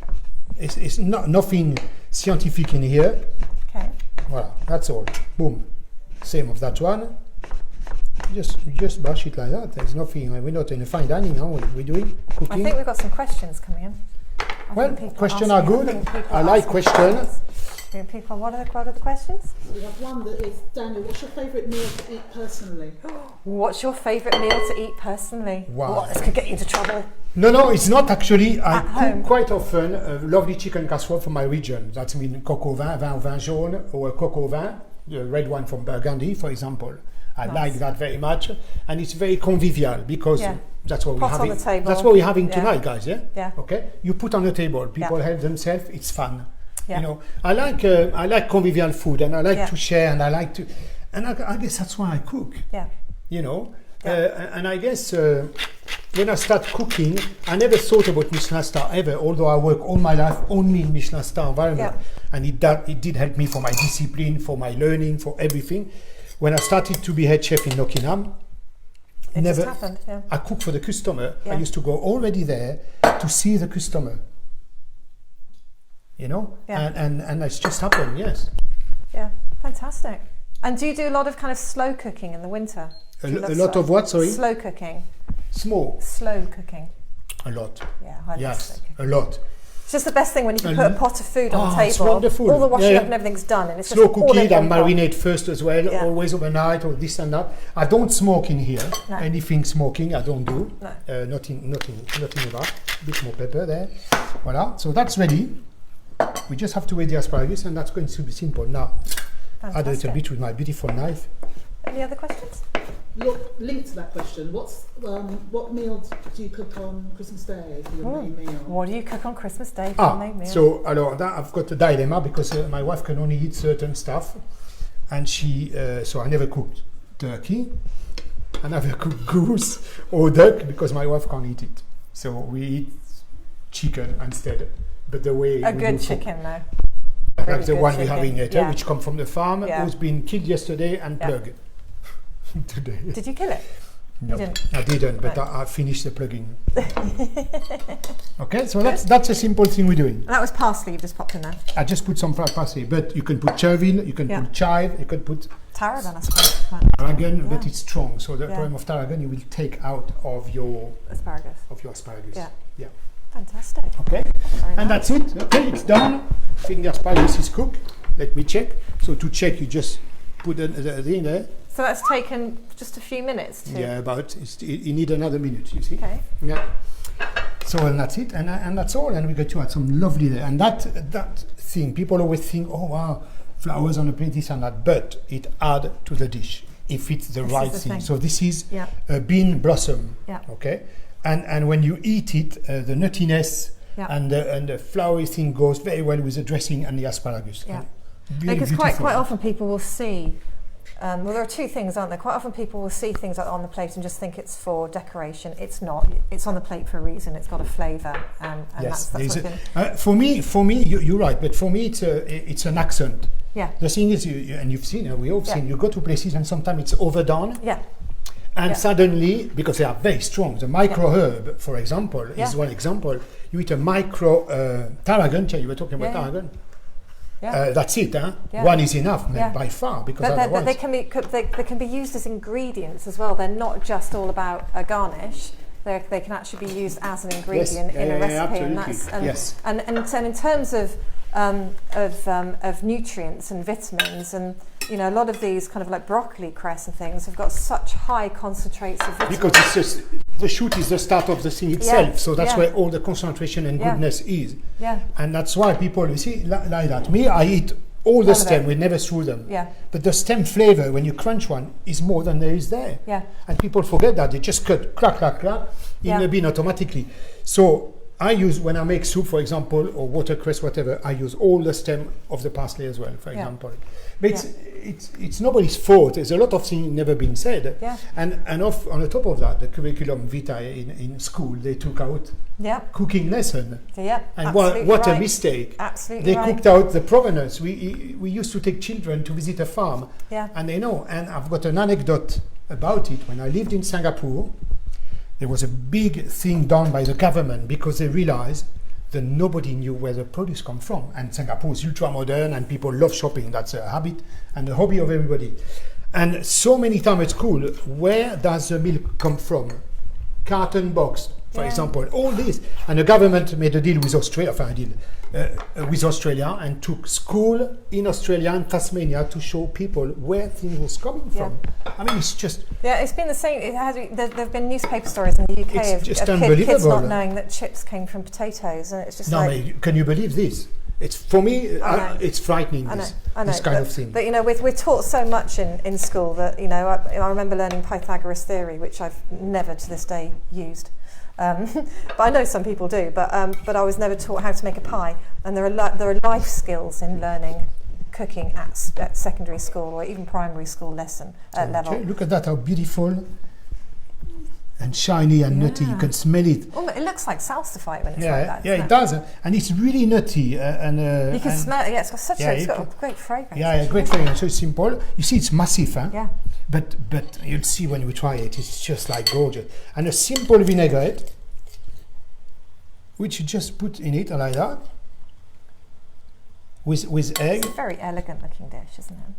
It's not nothing scientific in here. Okay. Voilà, that's all. Boom. Same of that one. You just brush it like that. There's nothing. We're not in a fine dining now. We're doing cooking. I think we've got some questions coming in. Questions are good. I like questions. What are the questions? We have one that is, Daniel, what's your favourite meal to eat personally? What's your favourite meal to eat personally? Wow. This could get you into trouble. No, it's not actually. I home. Cook quite often a lovely chicken casserole from my region. That's mean coq au vin, vin au vin jaune, or a coq au vin, the red one from Burgundy, for example. I like that very much. And it's very convivial because that's what we're having. That's what we're having tonight, guys, yeah? Okay? You put on the table, people help themselves, it's fun. Yeah. I like convivial food, and I like to share, and I guess that's why I cook. Yeah. And I guess when I start cooking, I never thought about Michelin star ever, although I work all my life only in Michelin star environment, and it did help me for my discipline, for my learning, for everything. When I started to be head chef in Nockingham, just happened. Yeah. I cook for the customer. I used to go already there to see the customer. And it's just happened, yes. Yeah, fantastic. And do you do a lot of kind of slow cooking in the winter? A lot of what, sorry? Slow cooking. Slow cooking. A lot. Yeah, I love slow cooking. A lot. It's just the best thing when you can put a pot of food on the table. It's wonderful. All the washing up and everything's done. And it's slow just cooking and marinate first as well, always overnight or this and that. I don't smoke in here. No. Anything smoking, I don't do. No. Nothing about. A bit more pepper there. Voila. So that's ready. We just have to weigh the asparagus, and that's going to be simple. Now, add a little bit with my beautiful knife. Any other questions? Linked to that question, what meal do you cook on Christmas Day for your main meal? What do you cook on Christmas Day for your main meal? So I've got a dilemma because my wife can only eat certain stuff, and so I never cooked turkey, I never cooked goose or duck because my wife can't eat it. So we eat chicken instead. But the way a good chicken, though. Like the one we're having later, which come from the farm, who's been killed yesterday and plugged today. Did you kill it? No, I didn't, but I finished the plugging. Okay, so that's a simple thing we're doing. And that was parsley you just popped in there. I just put some fried parsley, but you can put chervil, you can put chive, you can put tarragon, I suppose. Tarragon, but it's strong. So the problem of tarragon, you will take out of your asparagus. Yeah. Fantastic. Okay, and that's it. Okay, it's done. I think the asparagus is cooked. Let me check. So to check, you just put the thing there. So that's taken just a few minutes to... Yeah, about. You need another minute, you see. Okay. Yeah. So and that's it, and that's all. And we got to add some lovely there. And that thing, people always think, oh wow, flowers on the plate, this and that. But it adds to the dish if it's the right thing. So this is a bean blossom. Yeah. Okay. And when you eat it, the nuttiness and the flowery thing goes very well with the dressing and the asparagus. Yeah. Really because beautiful. quite often people will see. Well, there are two things, aren't there? Quite often people will see things on the plate and just think it's for decoration. It's not. It's on the plate for a reason. It's got a flavour, and Yes, that's there's what for me, you're right. But for me, it's an accent. Yeah. The thing is, and you've seen, we all Yeah. seen. You go to places and sometimes it's overdone, Yeah. and Yeah. suddenly, because they are very strong, the micro herb, for example, Yeah. is one example. You eat a micro tarragon. You were talking about Yeah, yeah. tarragon. Yeah. That's it. Huh? Yeah. One is enough Yeah. by far, because But otherwise, they can be used as ingredients as well. They're not just all about a garnish. They can actually be used as an ingredient in a recipe, and that's yes. and so in terms of nutrients and vitamins, and you know, a lot of these kind of like broccoli cress and things have got such high concentrates of vitamins. Because it's just the shoot is the start of the thing itself, so that's Yeah. where all the concentration and Yeah. goodness is. Yeah. And that's why people, you see, like that. Me, I eat all the None of stem, it. we never threw them. Yeah. But the stem flavor, when you crunch one, is more than there is there. Yeah. And people forget that. They just cut, clack, clack, clack, in Yeah. the bin automatically. So I use, when I make soup, for example, or watercress, whatever, I use all the stem of the parsley as well, for Yeah. example. But it's nobody's fault. There's a lot of things never been said. Yeah. And on the top of that, the curriculum vitae in school, they took out Yeah. cooking lesson. Yeah. And absolutely what a right. mistake. Absolutely They right. cooked out the provenance. We used to take children to visit a farm, Yeah. and they know. And I've got an anecdote about it. When I lived in Singapore, there was a big thing done by the government because they realized that nobody knew where the produce come from. And Singapore is ultra modern, and people love shopping. That's a habit and a hobby of everybody. And so many times at school, where does the milk come from? Carton box, for Yeah. example. All this, and the government made a deal with Australia, with Australia, and took school in Australia and Tasmania to show people where things was coming Yeah. from. I mean, it's just Yeah, it's been the same. There've been newspaper stories in the UK It's of just kids unbelievable. not knowing that chips came from potatoes, and it's just no. like. Mate, can you believe this? It's for me. I know. It's frightening. I know, This kind but, of thing. But you know, we're taught so much in school that, you know, I remember learning Pythagoras theory, which I've never to this day used. But I know some people do. But I was never taught how to make a pie. And there are life skills in learning cooking at secondary school or even primary school level. Okay, look at that! How beautiful and shiny and nutty. You can smell it. Oh, it looks like salsify when it's Yeah, like that. yeah, doesn't it does, and it's really nutty. You can and- smell it. Yeah, it's got such Yeah, it's you got can- a great fragrance. Yeah, great fragrance. So it's simple. You see, it's massive, huh? Yeah. But you'll see when we try it. It's just like gorgeous. And a simple vinaigrette, which you just put in it like that, with egg. It's a very elegant looking dish, isn't it?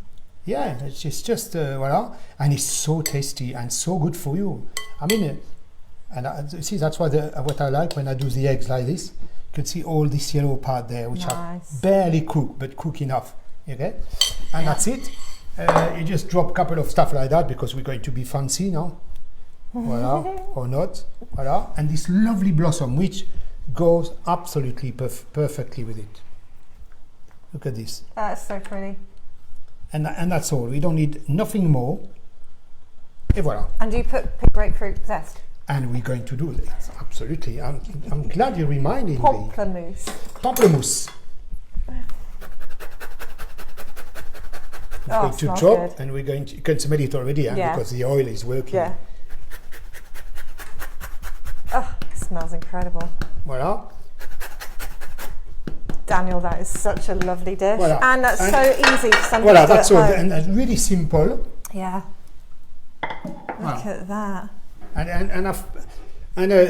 Yeah, it's just voila, and it's so tasty and so good for you. I mean, see, that's why what I like when I do the eggs like this. You can see all this yellow part there, which are Nice. barely cooked but cook enough. Okay, and that's it. You just drop a couple of stuff like that because we're going to be fancy now. Voila, or not. Voila, and this lovely blossom which goes absolutely perfectly with it. Look at this. That's so pretty. And that's all. We don't need nothing more. Et voilà. And do you put grapefruit zest? And we're going to do this. Absolutely. I'm glad you reminded me. Pamplemousse. Pamplemousse. We're Oh, going to smells drop, good. and we're going to. You can smell it already, Yeah. because the oil is working. Yeah. Oh, it smells incredible. Voilà. Daniel, that is such a lovely dish. Voilà. And that's And- so easy for somebody Voilà, to do that's at all. home. And really simple. Yeah. Wow. Look at that.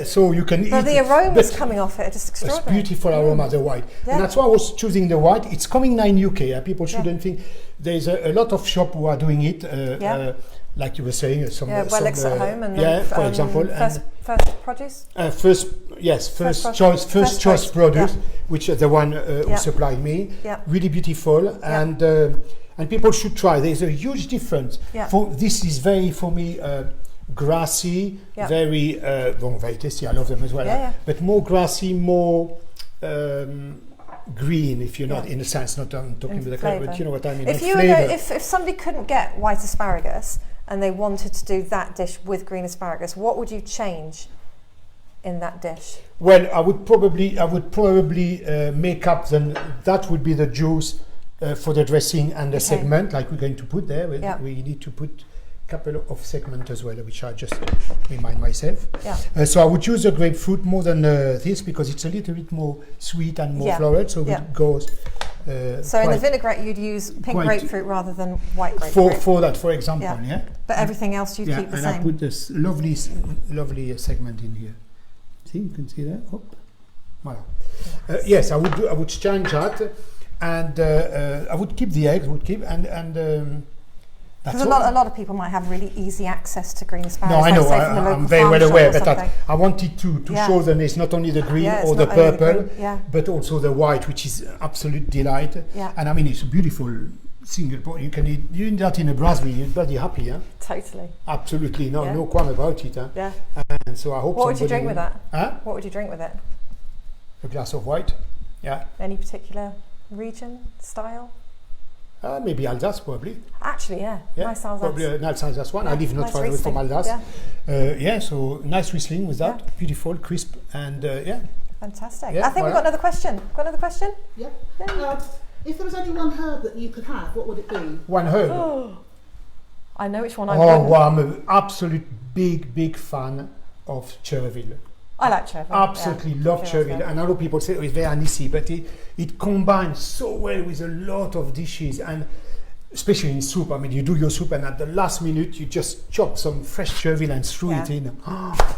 So you can eat. But the it, aromas but coming off it are just it's extraordinary. beautiful aroma, the white. Yeah. And that's why I was choosing the white. It's coming now in UK. People shouldn't think. There's a lot of shops who are doing it. Like you were saying, some Wellick's at home and for example, first produce. First choice produce, which is the one who Yeah. supplied me. Yeah. Really beautiful, and people should try. There's a huge difference. Yeah. This is very, for me, grassy, Yeah. very very tasty. I love them as well. Yeah, yeah. But more grassy, more green, if you're not in a sense. Not I'm talking In with the colour, flavour. but you know what I mean. If and you were flavour. if somebody couldn't get white asparagus and they wanted to do that dish with green asparagus, what would you change in that dish? Well, I would probably make up. Then that would be the juice for the dressing and the Okay. segment, like we're going to put there. Yeah. We need to put a couple of segments as well, which I just remind myself. Yeah. So I would use the grapefruit more than this because it's a little bit more sweet and more Yeah. floral. So Yeah. it goes. So in the vinaigrette, you'd use pink quite- grapefruit rather than white grapefruit. for that, for example, Yeah. yeah. But everything else you'd Yeah, keep the and I same. put this lovely segment in here. See, you can see that. Oh, voilà. Yes, I would change that, and I would keep the eggs. That's Because all. a lot of people might have really easy access to green No, asparagus. I like know. say from the local I'm very farm well shop aware, or but something. I wanted to Yeah. show them it's not only the green Yeah, it's or the not only the purple, green, yeah. but also the white, which is absolute delight. Yeah. And I mean, it's a beautiful single pot. You can eat that in a brasserie. You're bloody happy, huh? Totally. Absolutely, no, Yeah. no qualm about it. Huh? Yeah. And so I hope. What would you drink somebody with that? Huh? What would you drink with it? A glass of white. Yeah. Any particular region, style? Maybe Alsace, probably. Actually, yeah. Yeah, Nice Alsace. probably a nice Alsace one. Yeah, I live not nice far away from Riesling. Alsace. Yeah. So nice Riesling with that. Yeah. Beautiful, crisp, and yeah. Fantastic. Yeah, I think we've got another question. Got another question? Yeah. If there was only one herb that you could have, what would it be? One herb. I know which one I Oh, wouldn't. well, I'm an absolute big fan of chervil. I like chervil. Absolutely love chervil. And a lot of people say it's very anisey, but it combines so well with a lot of dishes, and especially in soup. I mean, you do your soup, and at the last minute, you just chop some fresh chervil and strew it in.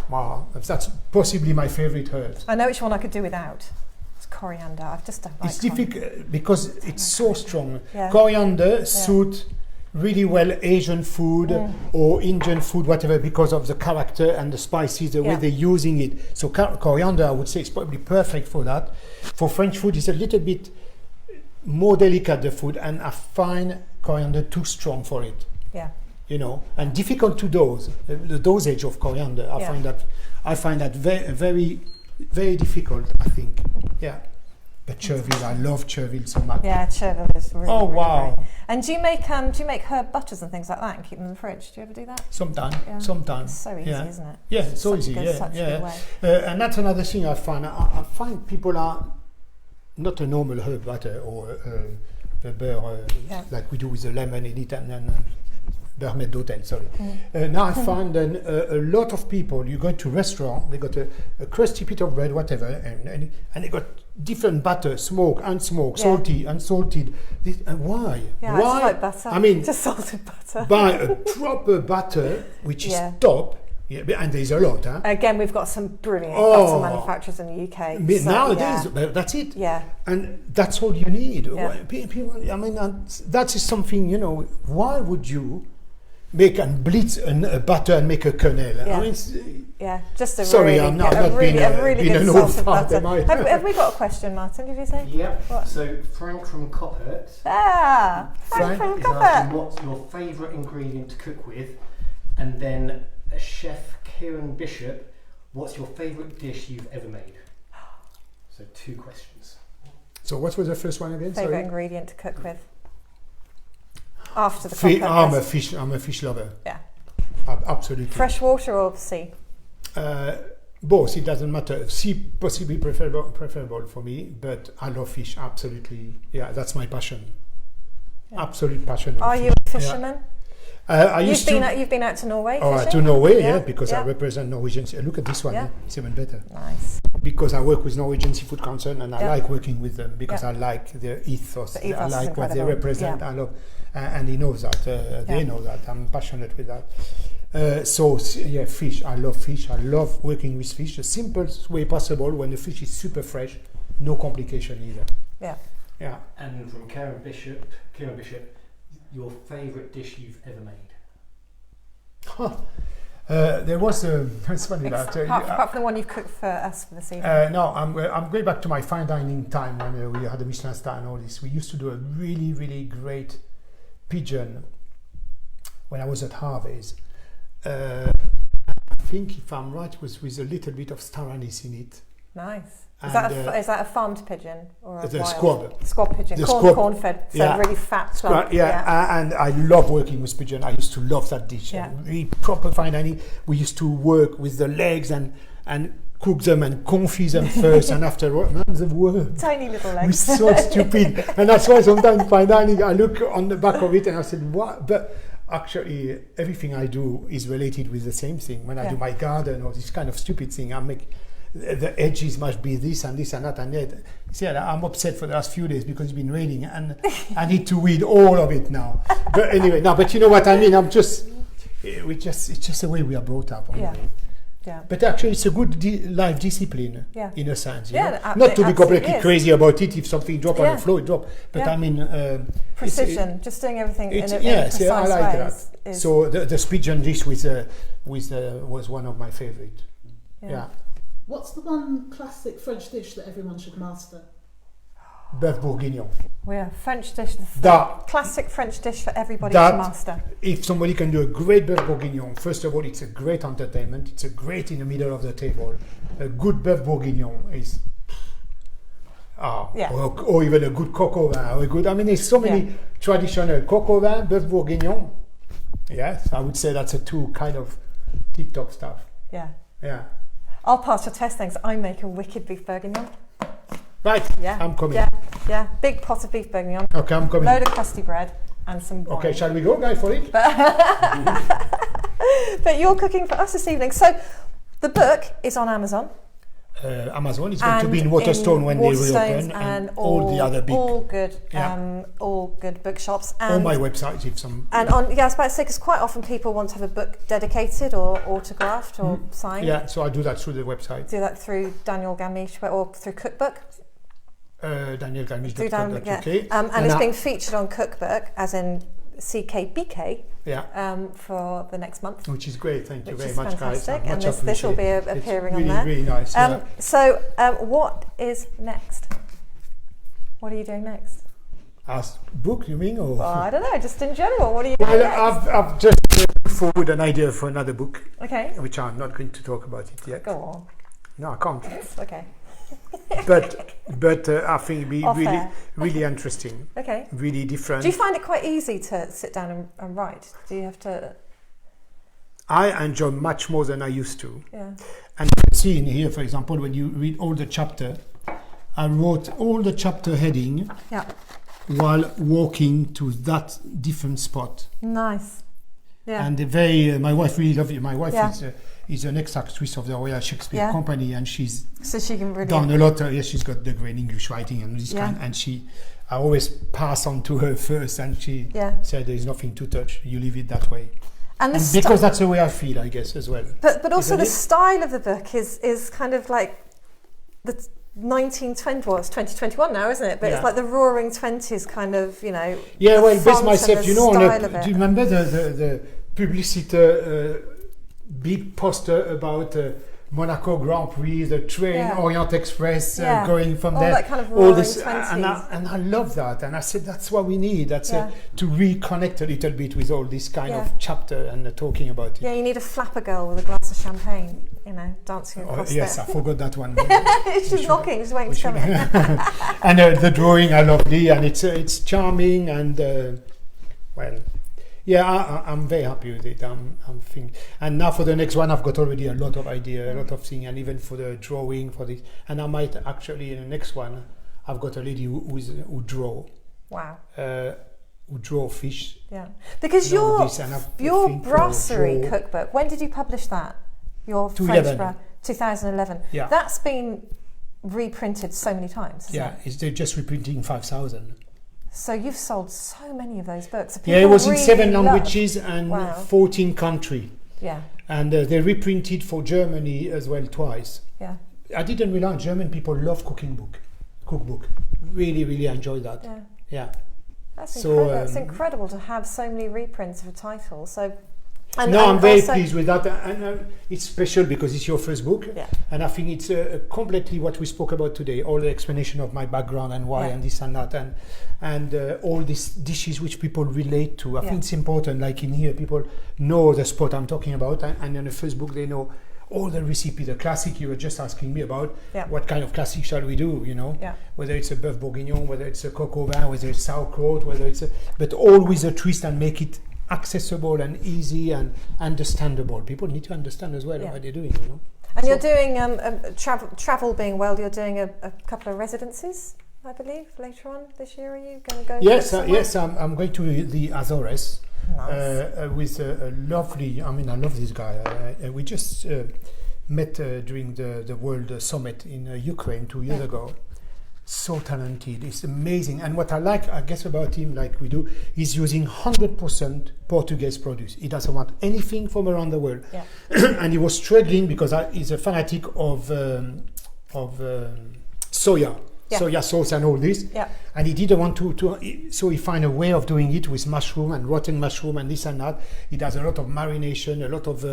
Wow, that's possibly my favorite herb. I know which one I could do without. It's coriander. I just don't like It's difficult because it's so strong. Yeah. Coriander suit really well Asian food or Indian food, whatever, because of the character and the spices, the way they're using it. So coriander, I would say, is probably perfect for that. For French food, it's a little bit more delicate, the food, and I find coriander too strong for it. Yeah. You know, and difficult to dose. The dosage of coriander, I find that very, very difficult, I think. Yeah. But chervil, I love chervil so much. Yeah, chervil is really, Oh, really wow. great. And do you make herb butters and things like that and keep them in the fridge? Do you ever do that? Sometimes. It's so easy, isn't it? Yeah, it's so Such easy. good- such a good way. And that's another thing I find. I find people are not a normal herb butter or a beurre like we do with the lemon in it and beurre maître d'hôtel. Sorry. Now I find a lot of people. You go to a restaurant, they got a crusty bit of bread, whatever, and they got different butter, smoked, unsmoked, salty, unsalted. Why? Yeah, Why? I just like butter. I mean, just salted butter. buy a proper butter which is top. Yeah, and there's a lot, huh? Again, we've got some brilliant butter manufacturers in the UK. So, Nowadays, that's it. Yeah. And that's all you need. Yeah. People, I mean, that is something, you know, why would you make and blitz a butter and make a quenelle? Yeah. I mean, just a sorry, really, I'm not a really being good an old salted fart, butter. am I? Have we got a question, Martin? Did you say? Yep. What? So Frank from Coppert Frank from is Coppert. asking what's your favourite ingredient to cook with, and then Chef Kieran Bishop, what's your favourite dish you've ever made? So 2 questions. So what was the first one again? Favourite Sorry. ingredient to cook with? After the Coppert. I'm a fish lover. Yeah. Absolutely. Fresh water or sea? Both, it doesn't matter. Sea possibly preferable for me, but I love fish, absolutely. Yeah, that's my passion. Yeah. Absolute passion. Are you a fisherman? You've been out to Norway fishing? To Norway, because I represent Norwegian. Look at this one, it's even better. Nice. Because I work with Norwegian Seafood Council and I like working with them because I like their ethos. I like what they represent. I love, and he knows that. They know that. I'm passionate with that. Fish. I love fish. I love working with fish. The simplest way possible when the fish is super fresh, no complication either. Yeah. Yeah. And from Kieran Bishop, your favourite dish you've ever made? There was it's funny that apart from the one you've cooked for us for this evening. No, I'm going back to my fine dining time when we had the Michelin star and all this. We used to do a really, really great pigeon when I was at Harvey's. I think, if I'm right, was with a little bit of star anise in it. Nice. Is that a farmed pigeon or a wild? Squab? Squab pigeon. Corn fed, so really fat. Plump. And I love working with pigeon. I used to love that dish. Yeah. Really proper fine dining. We used to work with the legs and cook them and confit them first, and after man, the word. Tiny little We're legs. so stupid, and that's why sometimes fine dining, I look on the back of it and I said, what? But actually, everything I do is related with the same thing. When I do my garden or this kind of stupid thing, I make the edges must be this and this and that and that. See, I'm upset for the last few days because it's been raining and I need to read all of it now. But anyway, but you know what I mean. It's just the way we are brought up. Yeah. But actually, it's a good life discipline in a sense. You know? Not to be completely crazy about it. If something drop on the floor, it drop. But I mean, precision, just doing everything in a yes, precise I like way. that. So the speech and dish was one of my favorite. Yeah. What's the one classic French dish that everyone should master? Bœuf bourguignon. We're French dish, classic French dish for everybody to master. If somebody can do a great bœuf bourguignon, first of all, it's a great entertainment. It's a great in the middle of the table. A good bœuf bourguignon is, or even a good coq au vin. Or a good, I mean, there's so many traditional coq au vin, bœuf bourguignon. Yes, I would say that's a two kind of tip-top stuff. Yeah. Yeah. I'll pass your test things. I make a wicked beef bourguignon. Right. Yeah. I'm coming. Yeah. Big pot of beef bourguignon. Okay, I'm coming. Load of crusty bread and some wine. Okay, shall we go, guys, for it? But you're cooking for us this evening. So the book is on Amazon. Amazon is going to be in Waterstone when they reopen, and all the other big, all good bookshops. And all my websites, if some. And I was about to say, because quite often people want to have a book dedicated or autographed or signed. Yeah, so I do that through the website. Do that through Daniel Galmiche or through Cookbook. Daniel Galmiche.co.uk. And it's being featured on Cookbook, as in ckbk. Yeah. For the next month. Which is great, thank you very much, fantastic. Guys. And this will be appearing on there. Really nice. So, what is next? What are you doing next? As book, you mean? Or? Well, I don't know, just in general. What are you doing next? I've just put forward an idea for another book. Okay. Which I'm not going to talk about it yet. Go on. No, I can't. Okay. but I think it'll be really interesting. Okay. Really different. Do you find it quite easy to sit down and write? Do you have to? I enjoy much more than I used to. Yeah. And you can see in here, for example, when you read all the chapter, I wrote all the chapter heading while walking to that different spot. Nice. Yeah. And my wife really loved it. My wife is an ex-actress of the Royal Shakespeare Company, and she's she can really done a lot. She's got degree in English writing and this kind. And I always pass on to her first, and she said, "There is nothing to touch. You leave it that way." And because that's the way I feel, I guess, as well. But also the style of the book is kind of like the 1920. Well, it's 2021 now, isn't it? But it's like the Roaring Twenties kind of, Yeah, well, based myself, do you remember the publicity? Big poster about Monaco Grand Prix, the train, Orient Express going from there. That kind of all this, and I love that. And I said that's what we need. That's to reconnect a little bit with all this kind of chapter and talking about it. Yeah, you need a flapper girl with a glass of champagne, dancing across yes, I forgot that one. She's knocking, she's waiting to come in. And the drawing are lovely, and it's charming, and I'm very happy with it. I'm thinking, and now for the next one, I've got already a lot of ideas, a lot of things, and even for the drawing for this. And I might actually in the next one, I've got a lady who draw. Wow. Who draw fish. Yeah, because your brasserie cookbook. When did you publish that? Your French 2011. Yeah. That's been reprinted so many times. They're just reprinting 5,000. So you've sold so many of those books. It was in 7 languages and 14 countries. Yeah. And they reprinted for Germany as well twice. Yeah. I didn't realize German people love cookbook. Really, really enjoy that. Yeah. That's incredible. It's incredible to have so many reprints of a title. So. I'm very pleased with that, and it's special because it's your first book, and I think it's completely what we spoke about today, all the explanation of my background and why and this and that, and all these dishes which people relate to. I think it's important, like in here, people know the spot I'm talking about, and in the first book they know all the recipe, the classic you were just asking me about, what kind of classic shall we do, whether it's a bœuf bourguignon, whether it's a coq au vin, whether it's sauerkraut, but all with a twist and make it accessible and easy and understandable. People need to understand as well what they're doing, And you're doing travel being well. You're doing a couple of residencies, I believe, later on this year. Are you going to go? Yes, I'm going to the Azores. Nice. With a lovely, I love this guy. We just met during the World Summit in Ukraine 2 years ago. So talented, it's amazing. And what I like, I guess, about him, like we do, he's using 100% Portuguese produce. He doesn't want anything from around the world. Yeah. And he was struggling because he's a fanatic of soya. Yeah. Soya sauce and all this, Yeah. and he didn't want to. So he found a way of doing it with mushroom and rotten mushroom and this and that. He does a lot of marination, a lot of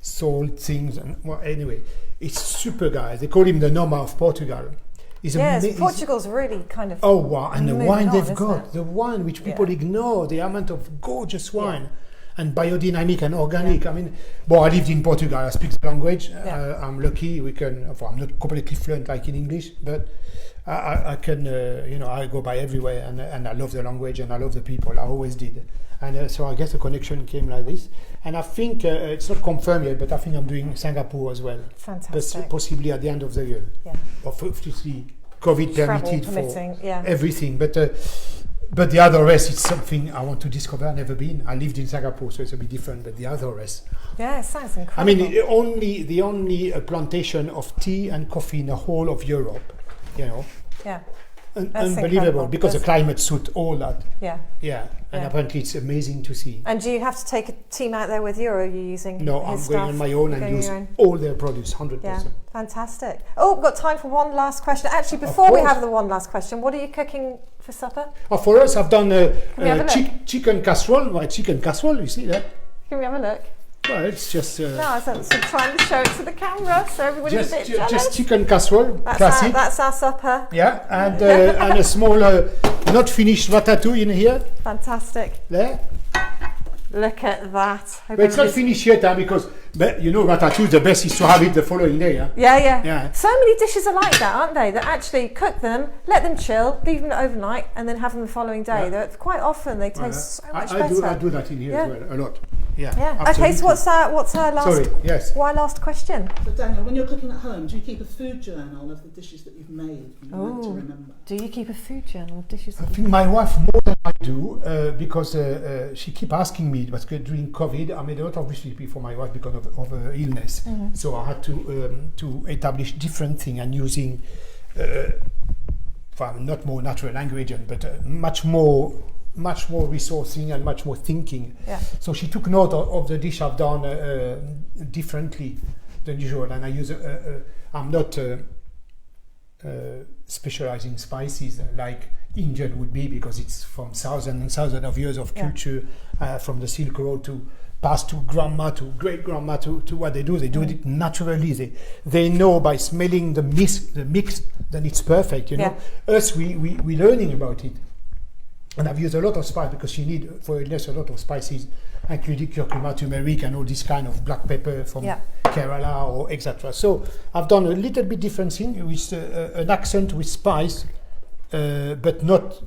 salt things, and well, anyway, it's super guy. They call him the Noma of Portugal. Portugal's really kind of. Oh wow! And the wine they've isn't got, it? the wine which people ignore, the amount of gorgeous wine. And biodynamic and organic. I lived in Portugal. I speak the language. I'm lucky. I'm not completely fluent like in English, but I can. I go by everywhere, and I love the language and I love the people. I always did, and so I guess the connection came like this. And I think it's not confirmed yet, but I think I'm doing Singapore as well. Fantastic. Possibly at the end of the year. Yeah. Obviously, COVID permitted permitting, for everything, but the other rest is something I want to discover. I've never been. I lived in Singapore, so it's a bit different. But the other rest, it sounds incredible. the only plantation of tea and coffee in the whole of Europe. Yeah. Unbelievable, incredible. because the climate suits all that. Yeah. Yeah, and apparently it's amazing to see. And do you have to take a team out there with you, or are you using? No, his I'm going staff? on my own and use all their produce, 100%. Yeah, fantastic. Oh, we've got time for one last question. Actually, before we have the one last question, what are you cooking for supper? For us, I've done chicken casserole. Well, chicken casserole, you see that? Can we have a look? Well, it's just... no, I'm trying to show it to the camera, so everybody's a bit jealous. Just chicken casserole, classic. That's our supper. Yeah, and a small, not finished ratatouille in here. Fantastic. There. Look at that. But it's not finished yet, because ratatouille, the best is to have it the following day. Yeah. So many dishes are like that, aren't they? That actually cook them, let them chill, leave them overnight, and then have them the following day. Quite often they taste so much better. I do that in here as well, a lot. Yeah. Okay, so what's our last? Sorry. Yes. Why last question? So Daniel, when you're cooking at home, do you keep a food journal of the dishes that you've made you want to remember? Do you keep a food journal of dishes? I think my wife more than I do, because she keep asking me. But during COVID, I made a lot of recipes for my wife because of her illness. Mm-hmm. So I had to establish different things and using, not more natural ingredient, but much more resourcing and much more thinking. Yeah. So she took note of the dish I've done differently than usual, and I use I'm not specializing in spices like Indian would be, because it's from thousands and thousands of years of culture, from the Silk Road to past to grandma to great grandma to what they do it naturally. They know by smelling the mix then it's perfect. Us we learning about it. And I've used a lot of spice because she need for illness a lot of spices, including curcuma, turmeric, and all this kind of black pepper from Kerala or etc. So I've done a little bit different thing with an accent with spice, but not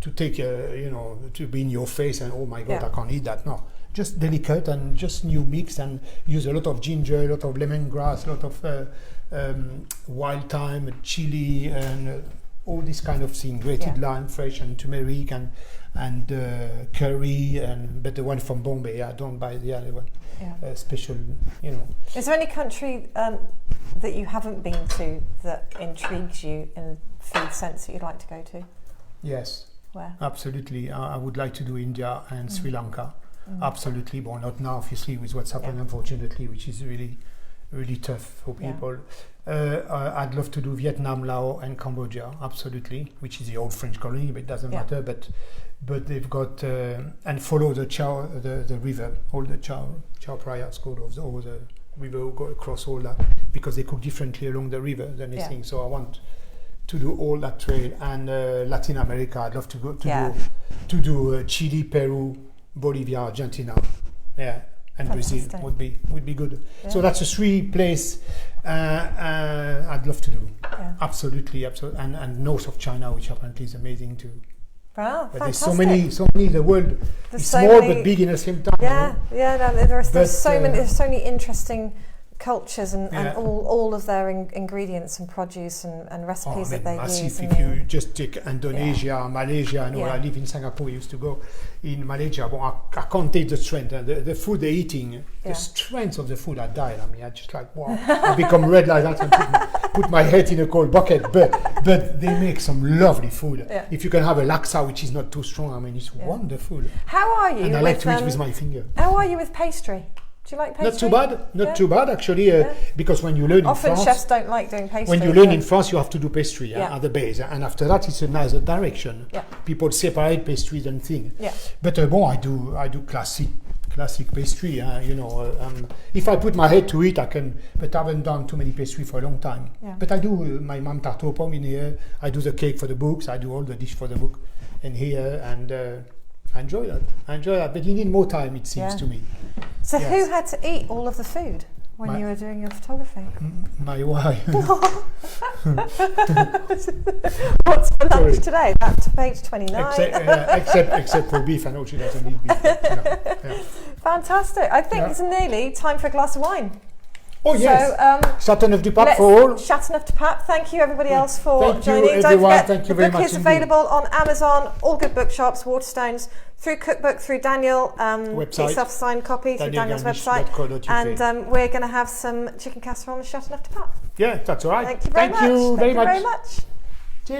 to take to be in your face and oh my god I can't eat that. No, just delicate and just new mix, and use a lot of ginger, a lot of lemongrass, a lot of wild thyme, chili, and all this kind of thing, grated lime, fresh, and turmeric, and curry, but the one from Bombay, I don't buy the other one. Special, Is there any country that you haven't been to that intrigues you in a food sense that you'd like to go to? Yes. Where? Absolutely. I would like to do India and Sri Lanka. Absolutely. Well, not now, obviously, with what's happened, unfortunately, which is really, really tough for people. I'd love to do Vietnam, Laos, and Cambodia, absolutely, which is the old French colony, but it doesn't matter. But they've got and follow the river, all the Chao Phraya, it's called, all the river will go across all that, because they cook differently along the river than anything. So I want to do all that trade, and Latin America. I'd love to go to do Chile, Peru, Bolivia, Argentina. And Fantastic. Brazil would be good. So that's a 3 place I'd love to do. Absolutely. And north of China, which apparently is amazing too. Wow, but fantastic. there's so many. The world is small but big in the same time. There's so many interesting cultures and all of their ingredients and produce and recipes that they massive. use. If you just take Indonesia, Malaysia, and all. I live in Singapore. I used to go in Malaysia. Well, I can't take the strength. The food they're eating, the strength of the food, I died. I mean, I just like, wow, I become red like that and put my head in a cold bucket. But they make some lovely food. Yeah. If you can have a laksa, which is not too strong, I mean, it's wonderful. How are you? And I like to eat with my finger. How are you with pastry? Do you like pastry? Not too bad. Not too bad, actually, because when you learn in France... Often chefs don't like doing pastry. When you learn in France, you have to do pastry at the base. And after that, it's a nice direction. Yeah. People separate pastries and things. Yeah. But I do classic pastry. If I put my head to it, I can... But I haven't done too many pastry for a long time. Yeah. But I do my mom tarte aux pommes in here. I do the cake for the books. I do all the dish for the book. And here, and... I enjoy that, but you need more time, it seems to me. So who had to eat all of the food when you were doing your photography? My wife. What's for lunch today? That's page 29. Except for beef, I know she doesn't eat beef. Fantastic. I think it's nearly time for a glass of wine. Oh yes. So, Chateauneuf du Pape for all. Chateauneuf du Pape. Thank you everybody else for joining. You, Don't forget, thank you the very book much is available on Amazon, all good bookshops, Waterstones, through Cookbook, through Daniel, self-signed copy through Daniel's website. And we're going to have some chicken casserole and Chateauneuf du Pape. Yeah, that's all right. Thank you very much.